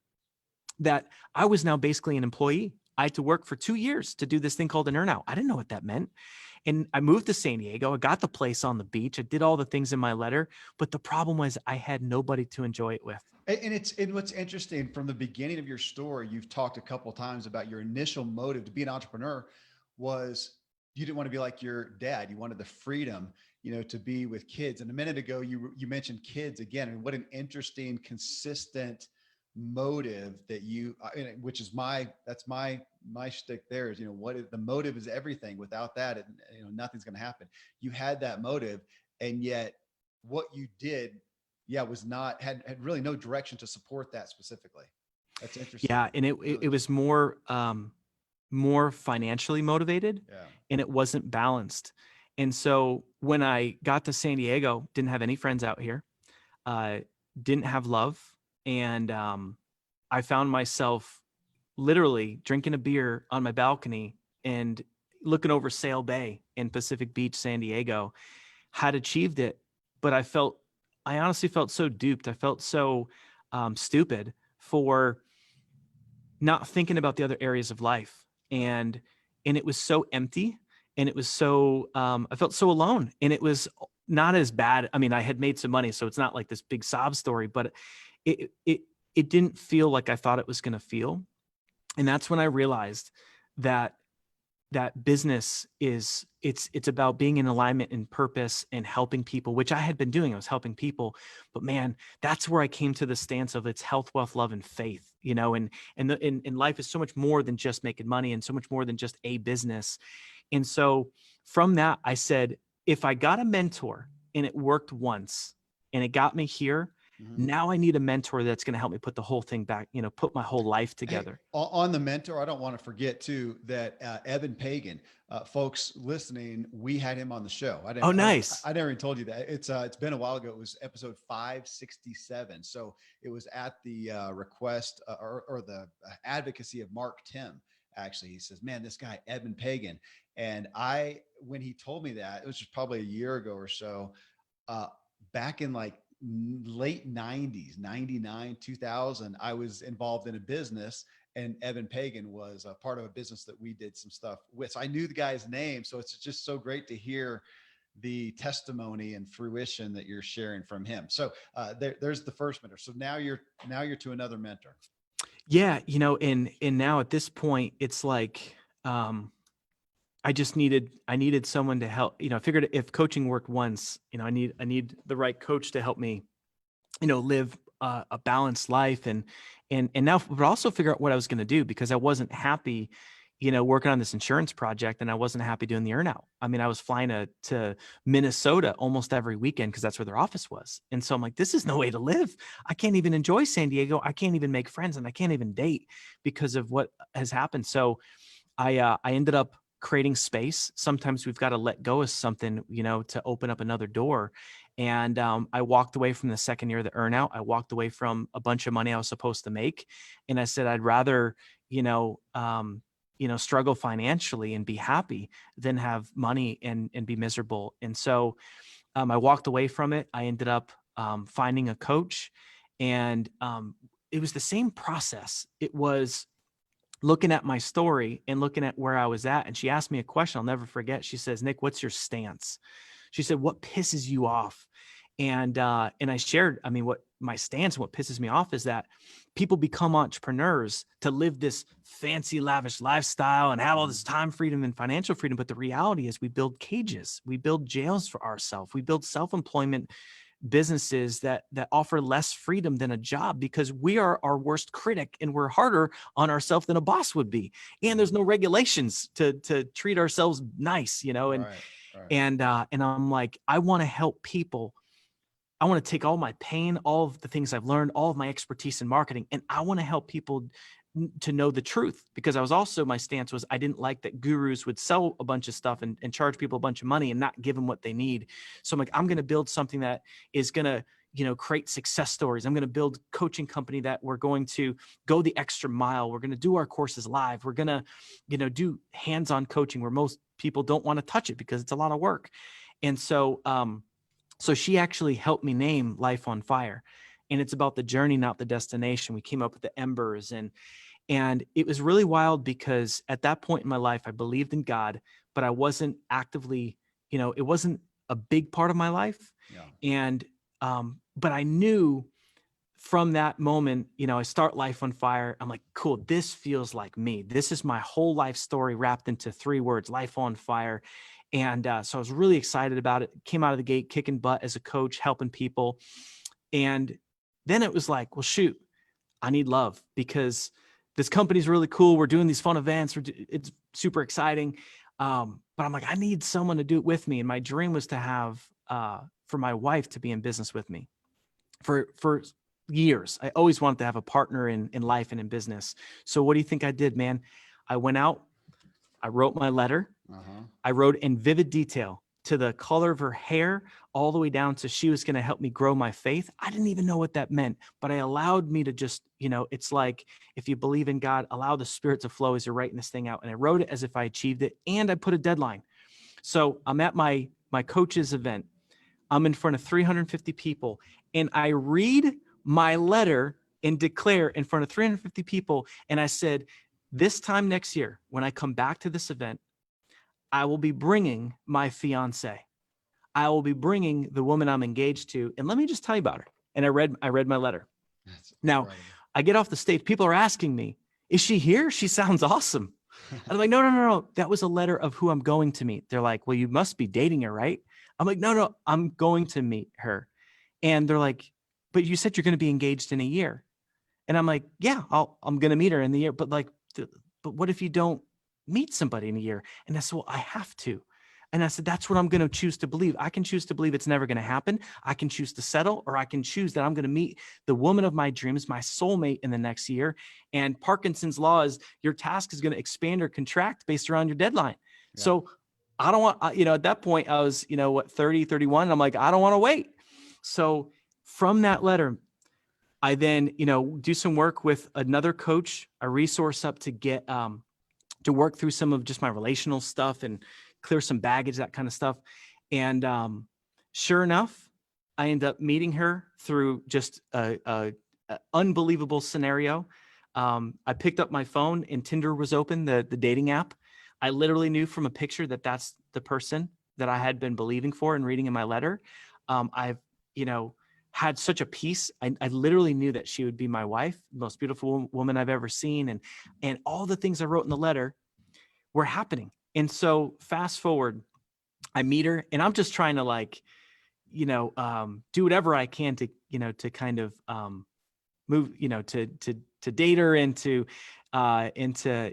that I was now basically an employee. I had to work for 2 years to do this thing called an earnout. I didn't know what that meant. And I moved to San Diego. I got the place on the beach. I did all the things in my letter, but the problem was I had nobody to enjoy it with. And what's interesting, from the beginning of your story, you've talked a couple of times about your initial motive to be an entrepreneur was you didn't want to be like your dad. You wanted the freedom, to be with kids. And a minute ago, you mentioned kids again, and what an interesting, consistent motive that which is that's my shtick there is, the motive is everything. Without that, nothing's going to happen. You had that motive, and yet what you did, was not, had really no direction to support that specifically. That's interesting. Yeah. And it was more financially motivated, and it wasn't balanced. And so when I got to San Diego, didn't have any friends out here, didn't have love. And I found myself literally drinking a beer on my balcony and looking over Sail Bay in Pacific Beach, San Diego. Had achieved it, but I honestly felt so duped. I felt so stupid for not thinking about the other areas of life. And it was so empty, and it was so, I felt so alone, and it was not as bad. I mean, I had made some money, so it's not like this big sob story, but it didn't feel like I thought it was going to feel. And that's when I realized that business it's about being in alignment and purpose and helping people, which I had been doing. I was helping people, but man, that's where I came to the stance of it's health, wealth, love, and faith, and life is so much more than just making money, and so much more than just a business. And so from that, I said, if I got a mentor and it worked once and it got me here, now I need a mentor that's going to help me put the whole thing back, put my whole life together. Hey, on the mentor, I don't want to forget too, that Evan Pagan, folks listening, we had him on the show. Nice. I never even told you that. It's been a while ago. It was episode 567. So it was at the request or the advocacy of Mark Tim. Actually, he says, man, this guy, Evan Pagan. And when he told me that, it was just probably a year ago or so, back in like late 90s, 99, 2000, I was involved in a business, and Evan Pagan was a part of a business that we did some stuff with. So I knew the guy's name. So it's just so great to hear the testimony and fruition that you're sharing from him. So there's the first mentor. So now you're to another mentor. Yeah. And now at this point, it's like, I needed someone to help. I figured if coaching worked once, I need the right coach to help me, live a balanced life and now, but also figure out what I was going to do, because I wasn't happy, working on this insurance project, and I wasn't happy doing the earnout. I mean, I was flying to Minnesota almost every weekend because that's where their office was. And so I'm like, this is no way to live. I can't even enjoy San Diego. I can't even make friends, and I can't even date because of what has happened. So I ended up creating space. Sometimes we've got to let go of something, to open up another door. And I walked away from the second year of the earnout. I walked away from a bunch of money I was supposed to make. And I said, I'd rather, struggle financially and be happy than have money and be miserable. And so I walked away from it. I ended up finding a coach, and it was the same process. It was looking at my story and looking at where I was at. And she asked me a question I'll never forget. She says, Nick, what's your stance? She said, what pisses you off? And I shared, what my stance and what pisses me off is that people become entrepreneurs to live this fancy, lavish lifestyle and have all this time freedom and financial freedom. But the reality is we build cages, we build jails for ourselves, we build self-employment businesses that offer less freedom than a job, because we are our worst critic and we're harder on ourselves than a boss would be. And there's no regulations to treat ourselves nice, and, Right. and I'm like, I want to help people. I want to take all my pain, all of the things I've learned, all of my expertise in marketing, and I want to help people to know the truth. Because my stance was, I didn't like that gurus would sell a bunch of stuff and charge people a bunch of money and not give them what they need. So I'm like, I'm going to build something that is going to, create success stories. I'm going to build a coaching company that we're going to go the extra mile. We're going to do our courses live. We're going to, do hands-on coaching where most people don't want to touch it because it's a lot of work. And so, so she actually helped me name Life on Fire, and it's about the journey, not the destination. We came up with the embers, and it was really wild because at that point in my life, I believed in God, but I wasn't actively, it wasn't a big part of my life. Yeah. And, but I knew from that moment, I start Life on Fire. I'm like, cool, this feels like me. This is my whole life story wrapped into 3 words, Life on Fire. And so I was really excited about it. Came out of the gate kicking butt as a coach, helping people. And then it was like, well, shoot, I need love, because this company's really cool. We're doing these fun events. It's super exciting. But I'm like, I need someone to do it with me. And my dream was to have, for my wife to be in business with me for years. I always wanted to have a partner in life and in business. So what do you think I did, man? I went out, I wrote my letter. I wrote in vivid detail to the color of her hair, all the way down to she was going to help me grow my faith. I didn't even know what that meant, but I allowed me to just, it's like, if you believe in God, allow the Spirit to flow as you're writing this thing out. And I wrote it as if I achieved it, and I put a deadline. So I'm at my coach's event. I'm in front of 350 people, and I read my letter and declare in front of 350 people. And I said, this time next year, when I come back to this event, I will be bringing my fiance. I will be bringing the woman I'm engaged to. And let me just tell you about her. And I read my letter. Now, I get off the stage. People are asking me, is she here? She sounds awesome. I'm like, no. That was a letter of who I'm going to meet. They're like, well, you must be dating her, right? I'm like, no, I'm going to meet her. And they're like, but you said you're going to be engaged in a year. And I'm like, yeah, I'm going to meet her in the year. But but what if you don't meet somebody in a year? And I said, well, I have to. And I said, that's what I'm going to choose to believe. I can choose to believe it's never going to happen. I can choose to settle, or I can choose that I'm going to meet the woman of my dreams, my soulmate, in the next year. And Parkinson's law is your task is going to expand or contract based around your deadline. Yeah. So I don't want, at that point I was, 30, 31. And I'm like, I don't want to wait. So from that letter, I then, do some work with another coach, a resource up to get, to work through some of just my relational stuff and clear some baggage, that kind of stuff. And sure enough, I end up meeting her through just a unbelievable scenario. I picked up my phone and Tinder was open, the dating app. I literally knew from a picture that that's the person that I had been believing for and reading in my letter. I've, you know, had such a peace. I literally knew that she would be my wife, most beautiful woman I've ever seen. And all the things I wrote in the letter were happening. And so fast forward, I meet her and I'm just trying to like, do whatever I can to, to kind of move, to date her and to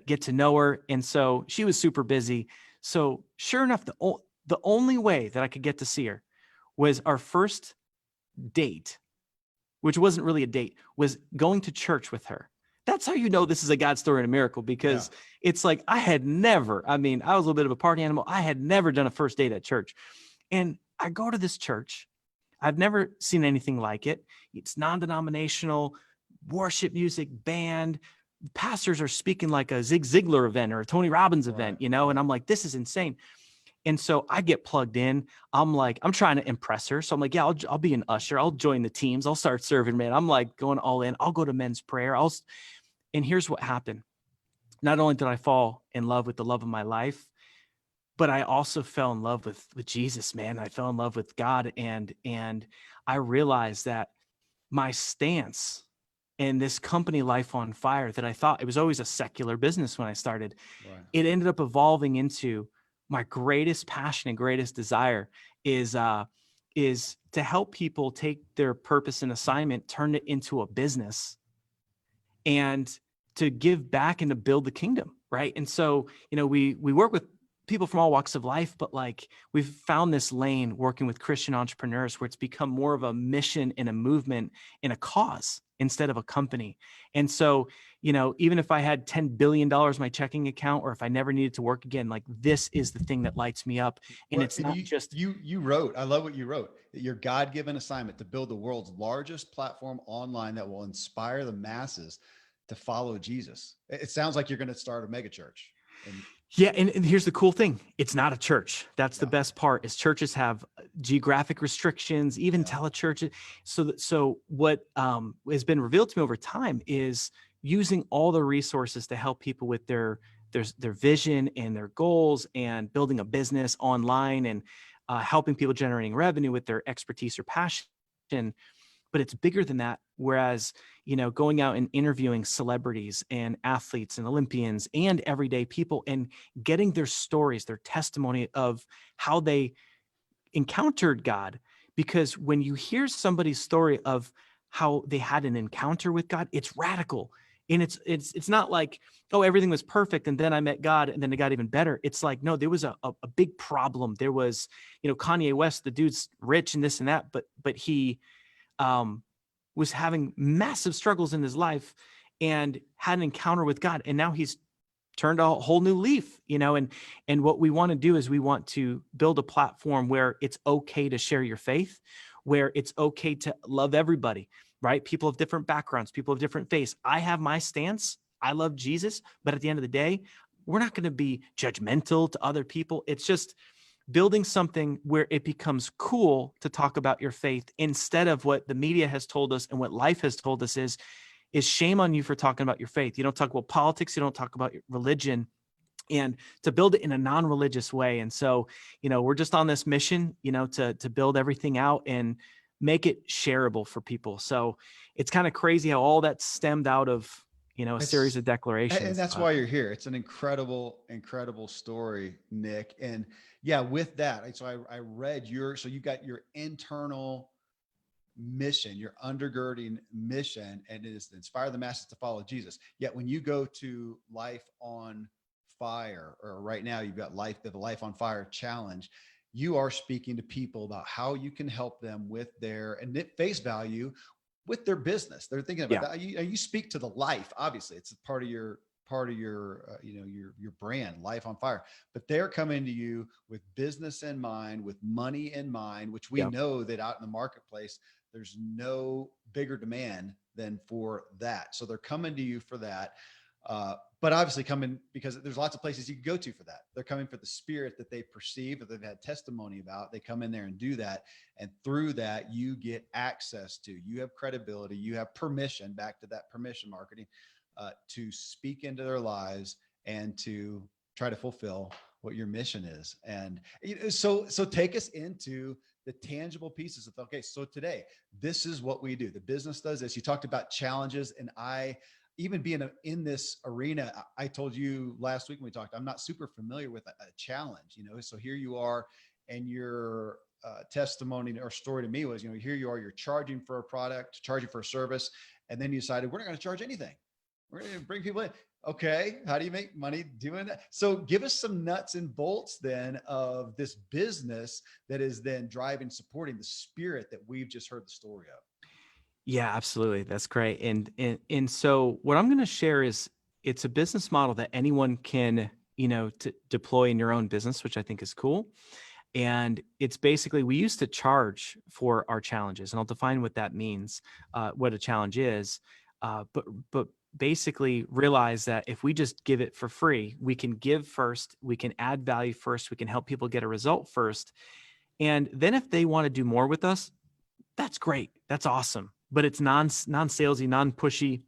get to know her. And so she was super busy. So sure enough, the only way that I could get to see her was our first date, which wasn't really a date, was going to church with her. That's how you know this is a God story and a miracle, because it's like I was a little bit of a party animal. I had never done a first date at church. And I go to this church. I've never seen anything like it. It's non-denominational, worship music, band. Pastors are speaking like a Zig Ziglar event or a Tony Robbins event, and I'm like, this is insane. And so I get plugged in. I'm trying to impress her. So I'm like, yeah, I'll be an usher. I'll join the teams. I'll start serving, man. I'm like going all in. I'll go to men's prayer. And here's what happened. Not only did I fall in love with the love of my life, but I also fell in love with Jesus, man. I fell in love with God. And I realized that my stance in this company, Life on Fire, that I thought it was always a secular business when I started, it ended up evolving into my greatest passion and greatest desire is to help people take their purpose and assignment, turn it into a business, and to give back and to build the kingdom, right? And so, we work with people from all walks of life, but like we've found this lane working with Christian entrepreneurs where it's become more of a mission and a movement and a cause instead of a company. And so, even if I had $10 billion in my checking account, or if I never needed to work again, like this is the thing that lights me up. And it's not just you wrote, I love what you wrote, that your God-given assignment to build the world's largest platform online that will inspire the masses to follow Jesus. It sounds like you're going to start a mega church. Yeah. And here's the cool thing. It's not a church. That's the best part, is churches have geographic restrictions, even telechurches. So what has been revealed to me over time is using all the resources to help people with their vision and their goals, and building a business online, and helping people generating revenue with their expertise or passion. But it's bigger than that. Whereas, going out and interviewing celebrities and athletes and Olympians and everyday people, and getting their stories, their testimony of how they encountered God. Because when you hear somebody's story of how they had an encounter with God, it's radical. And it's not like, oh, everything was perfect and then I met God and then it got even better. It's like, no, there was a big problem. There was, Kanye West, the dude's rich and this and that, but he was having massive struggles in his life and had an encounter with God. And now he's turned a whole new leaf, and what we want to do is we want to build a platform where it's okay to share your faith, where it's okay to love everybody, right? People of different backgrounds, people of different faiths. I have my stance. I love Jesus, but at the end of the day, we're not going to be judgmental to other people. It's just building something where it becomes cool to talk about your faith, instead of what the media has told us and what life has told us is shame on you for talking about your faith. You don't talk about politics. You don't talk about religion, and to build it in a non-religious way. And so, we're just on this mission, to build everything out and make it shareable for people. So it's kind of crazy how all that stemmed out of, a series of declarations. And that's why you're here. It's an incredible, incredible story, Nick. And yeah, with that, so I read so you got your internal mission, your undergirding mission, and it is to inspire the masses to follow Jesus. Yet when you go to Life on Fire, or right now you've got the Life on Fire challenge, you are speaking to people about how you can help them with their, and at face value, with their business. They're thinking about that. You speak to the life. Obviously, it's part of your your brand, Life on Fire. But they're coming to you with business in mind, with money in mind, which we know that out in the marketplace, there's no bigger demand than for that. So they're coming to you for that. But obviously coming because there's lots of places you can go to for that. They're coming for the spirit that they perceive, that they've had testimony about. They come in there and do that. And through that, you get access to, you have credibility, you have permission, back to that permission marketing, to speak into their lives and to try to fulfill what your mission is. And so take us into the tangible pieces of, okay, so today, this is what we do. The business does this. You talked about challenges, and even being in this arena, I told you last week when we talked, I'm not super familiar with a challenge, so here you are, and your testimony or story to me was, here you are, you're charging for a product, charging for a service, and then you decided we're not going to charge anything. We're going to bring people in. Okay, how do you make money doing that? So give us some nuts and bolts then of this business that is then driving, supporting the spirit that we've just heard the story of. Yeah, absolutely. That's great. And so what I'm going to share is it's a business model that anyone can, deploy in your own business, which I think is cool. And it's basically, we used to charge for our challenges, and I'll define what that means, what a challenge is. But basically realize that if we just give it for free, we can give first, we can add value first, we can help people get a result first. And then if they want to do more with us, that's great. That's awesome. But it's non-salesy, non-pushy.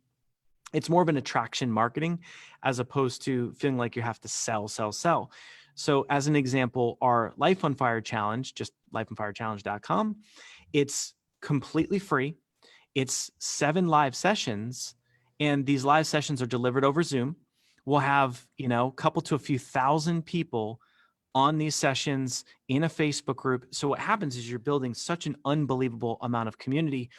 It's more of an attraction marketing as opposed to feeling like you have to sell. So as an example, our Life on Fire challenge, just lifeonfirechallenge.com, it's completely free. It's 7 live sessions, and these live sessions are delivered over Zoom. We'll have, a couple to a few thousand people on these sessions in a Facebook group. So what happens is you're building such an unbelievable amount of community,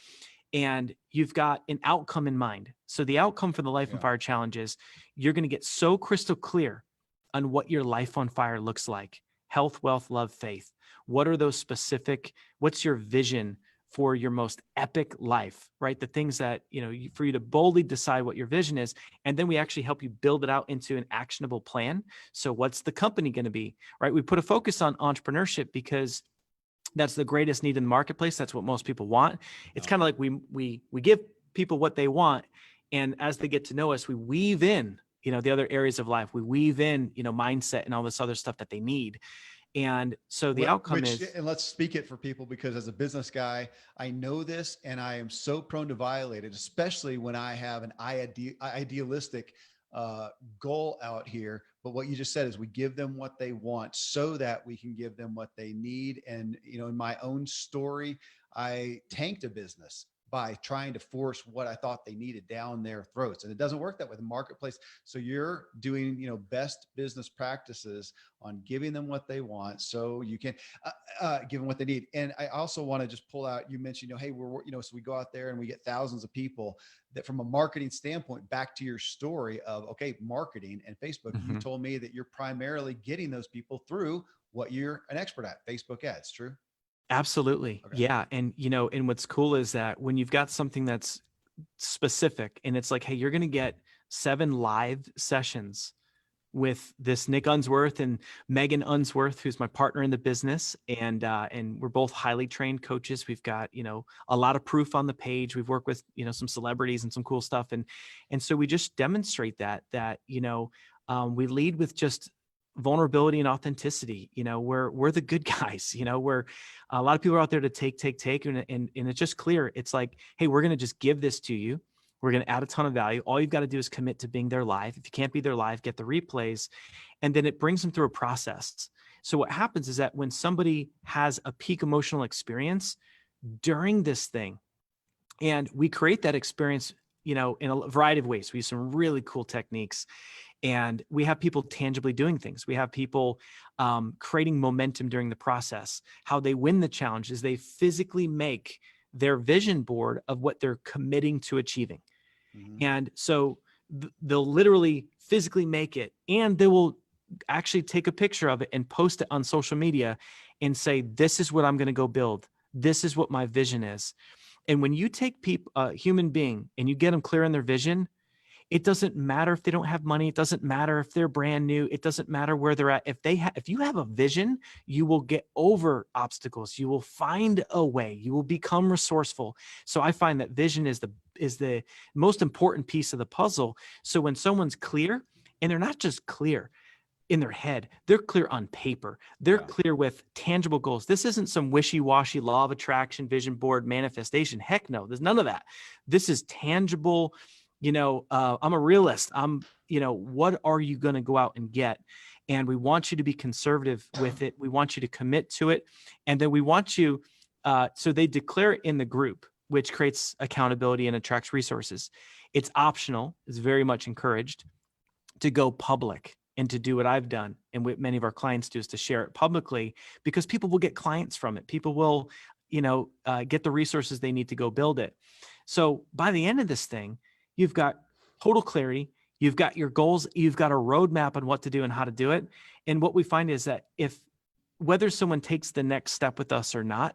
and you've got an outcome in mind. So the outcome for the Life on Fire challenge is you're going to get so crystal clear on what your life on fire looks like: health, wealth, love, faith. What are those specific, what's your vision for your most epic life, right? The things that, for you to boldly decide what your vision is. And then we actually help you build it out into an actionable plan. So what's the company going to be, right? We put a focus on entrepreneurship because that's the greatest need in the marketplace. That's what most people want. It's kind of like we give people what they want. And as they get to know us, we weave in, the other areas of life. We weave in, mindset and all this other stuff that they need. And so the outcome is, and let's speak it for people, because as a business guy, I know this, and I am so prone to violate it, especially when I have an idealistic goal out here. But what you just said is we give them what they want so that we can give them what they need. And, in my own story, I tanked a business by trying to force what I thought they needed down their throats. And it doesn't work that way in the marketplace. So you're doing, best business practices on giving them what they want so you can give them what they need. And I also want to just pull out, you mentioned, hey, so we go out there and we get thousands of people. That from a marketing standpoint, back to your story of, okay, marketing and Facebook, you told me that you're primarily getting those people through what you're an expert at, Facebook ads, true? Absolutely. Okay. Yeah. And, and what's cool is that when you've got something that's specific and it's like, hey, you're going to get 7 live sessions with this Nick Unsworth and Megan Unsworth, who's my partner in the business. And we're both highly trained coaches. We've got, a lot of proof on the page. We've worked with, some celebrities and some cool stuff. And so we just demonstrate that, we lead with just vulnerability and authenticity. We're the good guys. We're a lot of people are out there to take, and it's just clear. It's like, hey, we're going to just give this to you. We're going to add a ton of value. All you've got to do is commit to being there live. If you can't be there live, get the replays, and then it brings them through a process. So what happens is that when somebody has a peak emotional experience during this thing, and we create that experience, in a variety of ways. We use some really cool techniques. And we have people tangibly doing things. We have people creating momentum during the process. How they win the challenge is they physically make their vision board of what they're committing to achieving. And so they'll literally physically make it, and they will actually take a picture of it and post it on social media and say, this is what I'm going to go build. This is what my vision is. And when you take a human being and you get them clear on their vision, It doesn't matter if they don't have money. It doesn't matter if they're brand new. It doesn't matter where they're at. If you have a vision, you will get over obstacles. You will find a way. You will become resourceful. So I find that vision is the most important piece of the puzzle. So when someone's clear, and they're not just clear in their head, they're clear on paper. They're clear with tangible goals. This isn't some wishy-washy law of attraction, vision board, manifestation. Heck no, there's none of that. This is tangible. I'm a realist. What are you going to go out and get? And we want you to be conservative with it. We want you to commit to it. And then we want you, so they declare it in the group, which creates accountability and attracts resources. It's optional. It's very much encouraged to go public and to do what I've done. And what many of our clients do is to share it publicly, because people will get clients from it. People will, get the resources they need to go build it. So by the end of this thing, you've got total clarity. You've got your goals. You've got a roadmap on what to do and how to do it. And what we find is that whether someone takes the next step with us or not,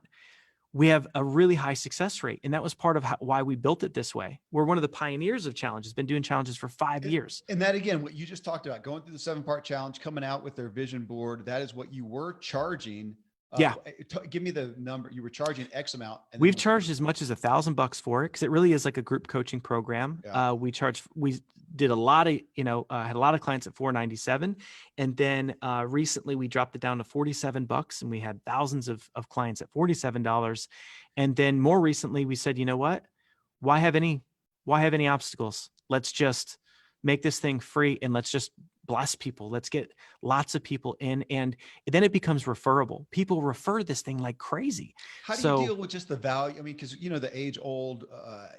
we have a really high success rate. And that was part of why we built it this way. We're one of the pioneers of challenges, been doing challenges for 5 years. And that, again, what you just talked about, going through the 7-part challenge, coming out with their vision board, that is what you were charging. Give me the number. You were charging X amount. And we've charged as much as $1,000 for it, because it really is like a group coaching program. We did a lot of, had a lot of clients at $497. And then recently we dropped it down to $47, and we had thousands of clients at $47. And then more recently we said, you know what, why have any obstacles? Let's just make this thing free, and let's just bless people. Let's get lots of people in, and then it becomes referable. People refer this thing like crazy. How do you deal with just the value? I mean, because the age-old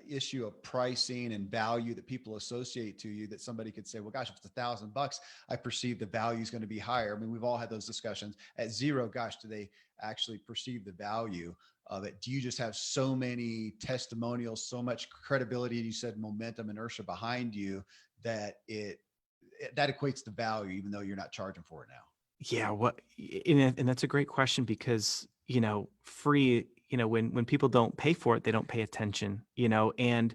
issue of pricing and value that people associate to you, that somebody could say, well, gosh, if it's $1,000, I perceive the value is going to be higher. I mean, we've all had those discussions. At zero, gosh, do they actually perceive the value of it? Do you just have so many testimonials, so much credibility, you said momentum, inertia behind you, that that equates to value, even though you're not charging for it now? Yeah. And that's a great question, because, free, when people don't pay for it, they don't pay attention, and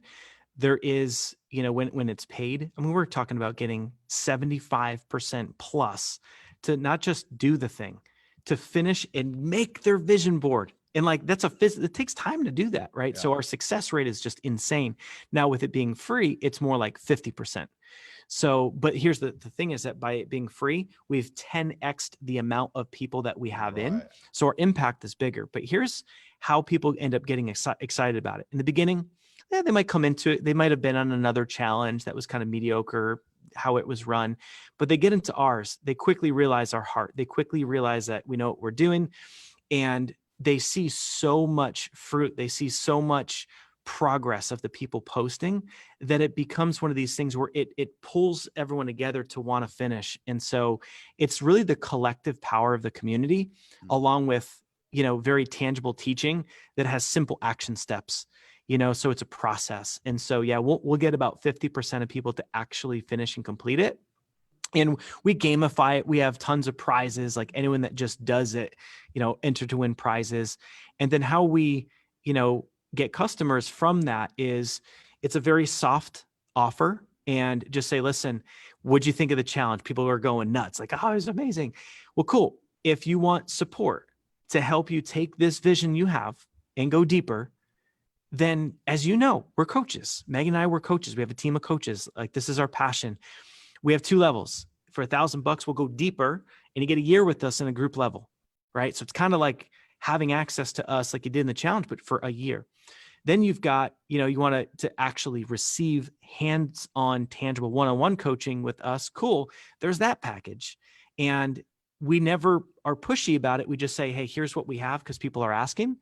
there is, when it's paid, I mean, we're talking about getting 75% plus to not just do the thing, to finish and make their vision board. And it takes time to do that, right? Yeah. So our success rate is just insane. Now with it being free, it's more like 50%. So, but here's the thing is that by it being free, we've 10x'd the amount of people that we have in. So our impact is bigger. But here's how people end up getting excited about it. In the beginning, they might come into it. They might have been on another challenge that was kind of mediocre, how it was run, but they get into ours. They quickly realize our heart. They quickly realize that we know what we're doing, and they see so much fruit. They see so much progress of the people posting, that it becomes one of these things where it pulls everyone together to want to finish. And so it's really the collective power of the community, along with, very tangible teaching that has simple action steps, so it's a process. And so, yeah, we'll get about 50% of people to actually finish and complete it. And we gamify it. We have tons of prizes, like anyone that just does it, enter to win prizes. And then how we, get customers from that is, it's a very soft offer, and just say, listen, what'd you think of the challenge? People are going nuts. Like, oh, it was amazing. Well, cool. If you want support to help you take this vision you have and go deeper, then, as you know, we're coaches. Meg and I, we're coaches. We have a team of coaches. Like, this is our passion. We have 2 levels. For $1,000, we'll go deeper, and you get a year with us in a group level, right? So it's kind of like having access to us like you did in the challenge, but for a year. Then you've got, you want to actually receive hands-on, tangible one-on-one coaching with us. Cool. There's that package. And we never are pushy about it. We just say, hey, here's what we have, because people are asking.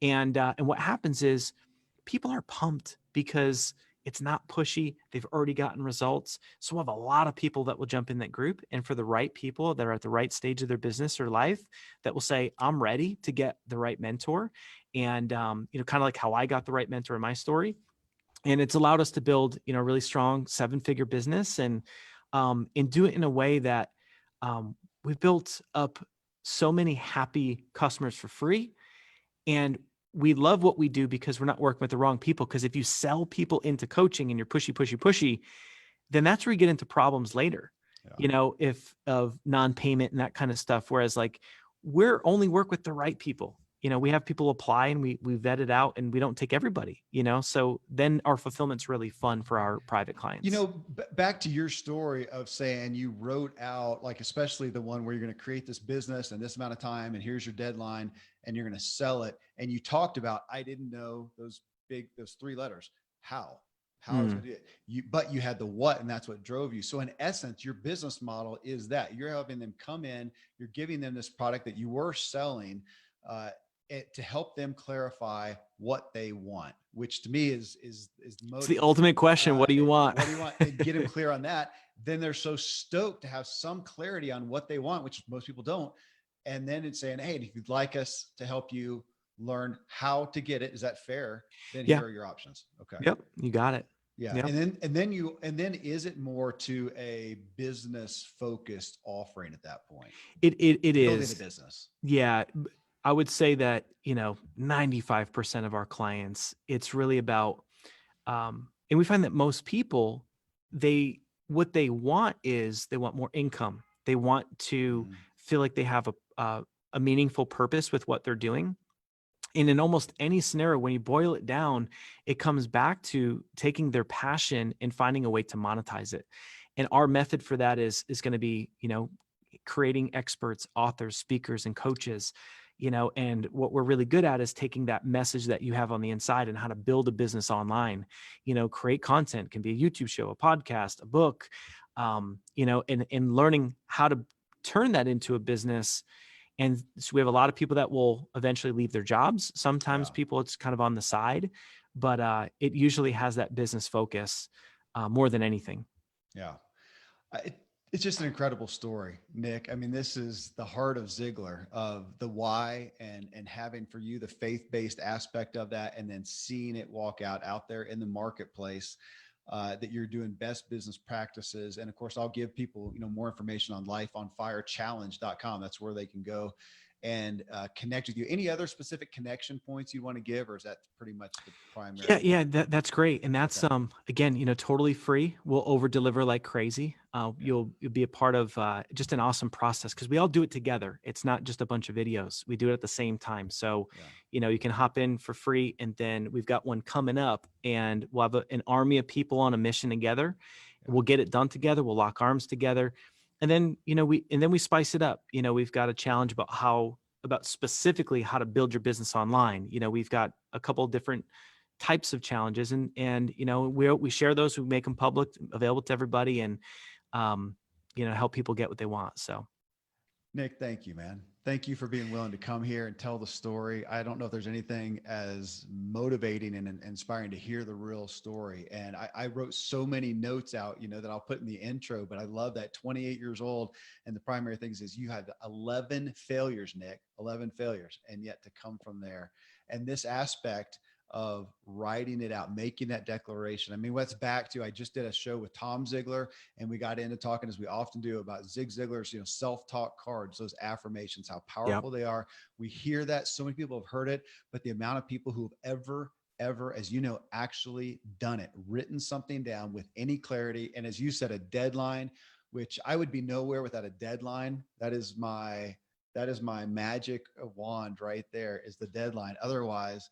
And what happens is people are pumped because it's not pushy. They've already gotten results. So we'll have a lot of people that will jump in that group. And for the right people that are at the right stage of their business or life, that will say, I'm ready to get the right mentor. And, kind of like how I got the right mentor in my story. And it's allowed us to build, a really strong 7-figure business, and do it in a way that we've built up so many happy customers for free. And we love what we do because we're not working with the wrong people. Because if you sell people into coaching and you're pushy, then that's where you get into problems later, Yeah. if of non-payment and that kind of stuff. Whereas like we're only work with the right people. We have people apply and we vet it out, and we don't take everybody, so then our fulfillment's really fun for our private clients. Back to your story of saying you wrote out, like, especially the one where you're going to create this business in this amount of time, and here's your deadline, and you're going to sell it. And you talked about, I didn't know those three letters. How I was going Mm. to do it. But you had the what, and that's what drove you. So in essence, your business model is that you're helping them come in, you're giving them this product that you were selling, uh, to help them clarify what they want, which to me is the It's the motive. ultimate question. What do you want? What do you want? And get them clear on that. Then they're so stoked to have some clarity on what they want, which most people don't. And then it's saying, hey, if you'd like us to help you learn how to get it, is that fair? Then Yeah. here are your options. Okay. Yep. You got it. Yeah. Yep. And then is it more to a business focused offering at that point? It Building is. a business. Yeah. I would say that, 95% of our clients, it's really about, and we find that most people, what they want is they want more income. They want to Mhm. feel like they have a meaningful purpose with what they're doing. And in almost any scenario, when you boil it down, it comes back to taking their passion and finding a way to monetize it. And our method for that is going to be, creating experts, authors, speakers, and coaches, and what we're really good at is taking that message that you have on the inside and how to build a business online, create content. It can be a YouTube show, a podcast, a book, and learning how to turn that into a business. And so we have a lot of people that will eventually leave their jobs. Sometimes Yeah. people, it's kind of on the side, but it usually has that business focus more than anything. Yeah. It's just an incredible story, Nick. I mean, this is the heart of Ziglar, of the why, and having for you the faith-based aspect of that, and then seeing it walk out there in the marketplace. That you're doing best business practices. And of course, I'll give people, more information on lifeonfirechallenge.com. That's where they can go and connect with you. Any other specific connection points you want to give, or is that pretty much the primary? Yeah, that's great. And that's Okay. again, totally free. We'll over deliver like crazy. Yeah. You'll be a part of just an awesome process because we all do it together. It's not just a bunch of videos. We do it at the same time. So, Yeah. you can hop in for free, and then we've got one coming up, and we'll have an army of people on a mission together. Yeah. We'll get it done together. We'll lock arms together. And then, we spice it up. We've got a challenge about specifically how to build your business online. We've got a couple of different types of challenges, and we share those, we make them public, available to everybody, and help people get what they want. So Nick, thank you, man. Thank you for being willing to come here and tell the story. I don't know if there's anything as motivating and inspiring to hear the real story. And I wrote so many notes out, that I'll put in the intro, but I love that 28 years old. And the primary things is you had 11 failures, Nick, 11 failures, and yet to come from there. And this aspect of writing it out, making that declaration. I mean, what's back to, I just did a show with Tom Ziglar, and we got into talking, as we often do, about Zig Ziglar's, self-talk cards, those affirmations, how yep. powerful they are. We hear that. So many people have heard it, but the amount of people who have ever, as you know, actually done it, written something down with any clarity. And as you said, a deadline, which I would be nowhere without a deadline. That is my magic wand right there, is the deadline. Otherwise,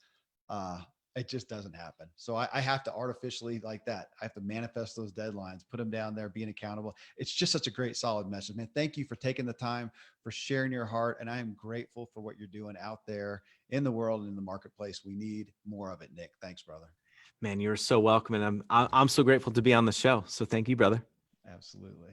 it just doesn't happen. So I have to artificially, like that, I have to manifest those deadlines, put them down there, being accountable. It's just such a great, solid message, man. Thank you for taking the time, for sharing your heart. And I am grateful for what you're doing out there in the world and in the marketplace. We need more of it, Nick. Thanks, brother. Man, you're so welcome. And I'm so grateful to be on the show. So thank you, brother. Absolutely.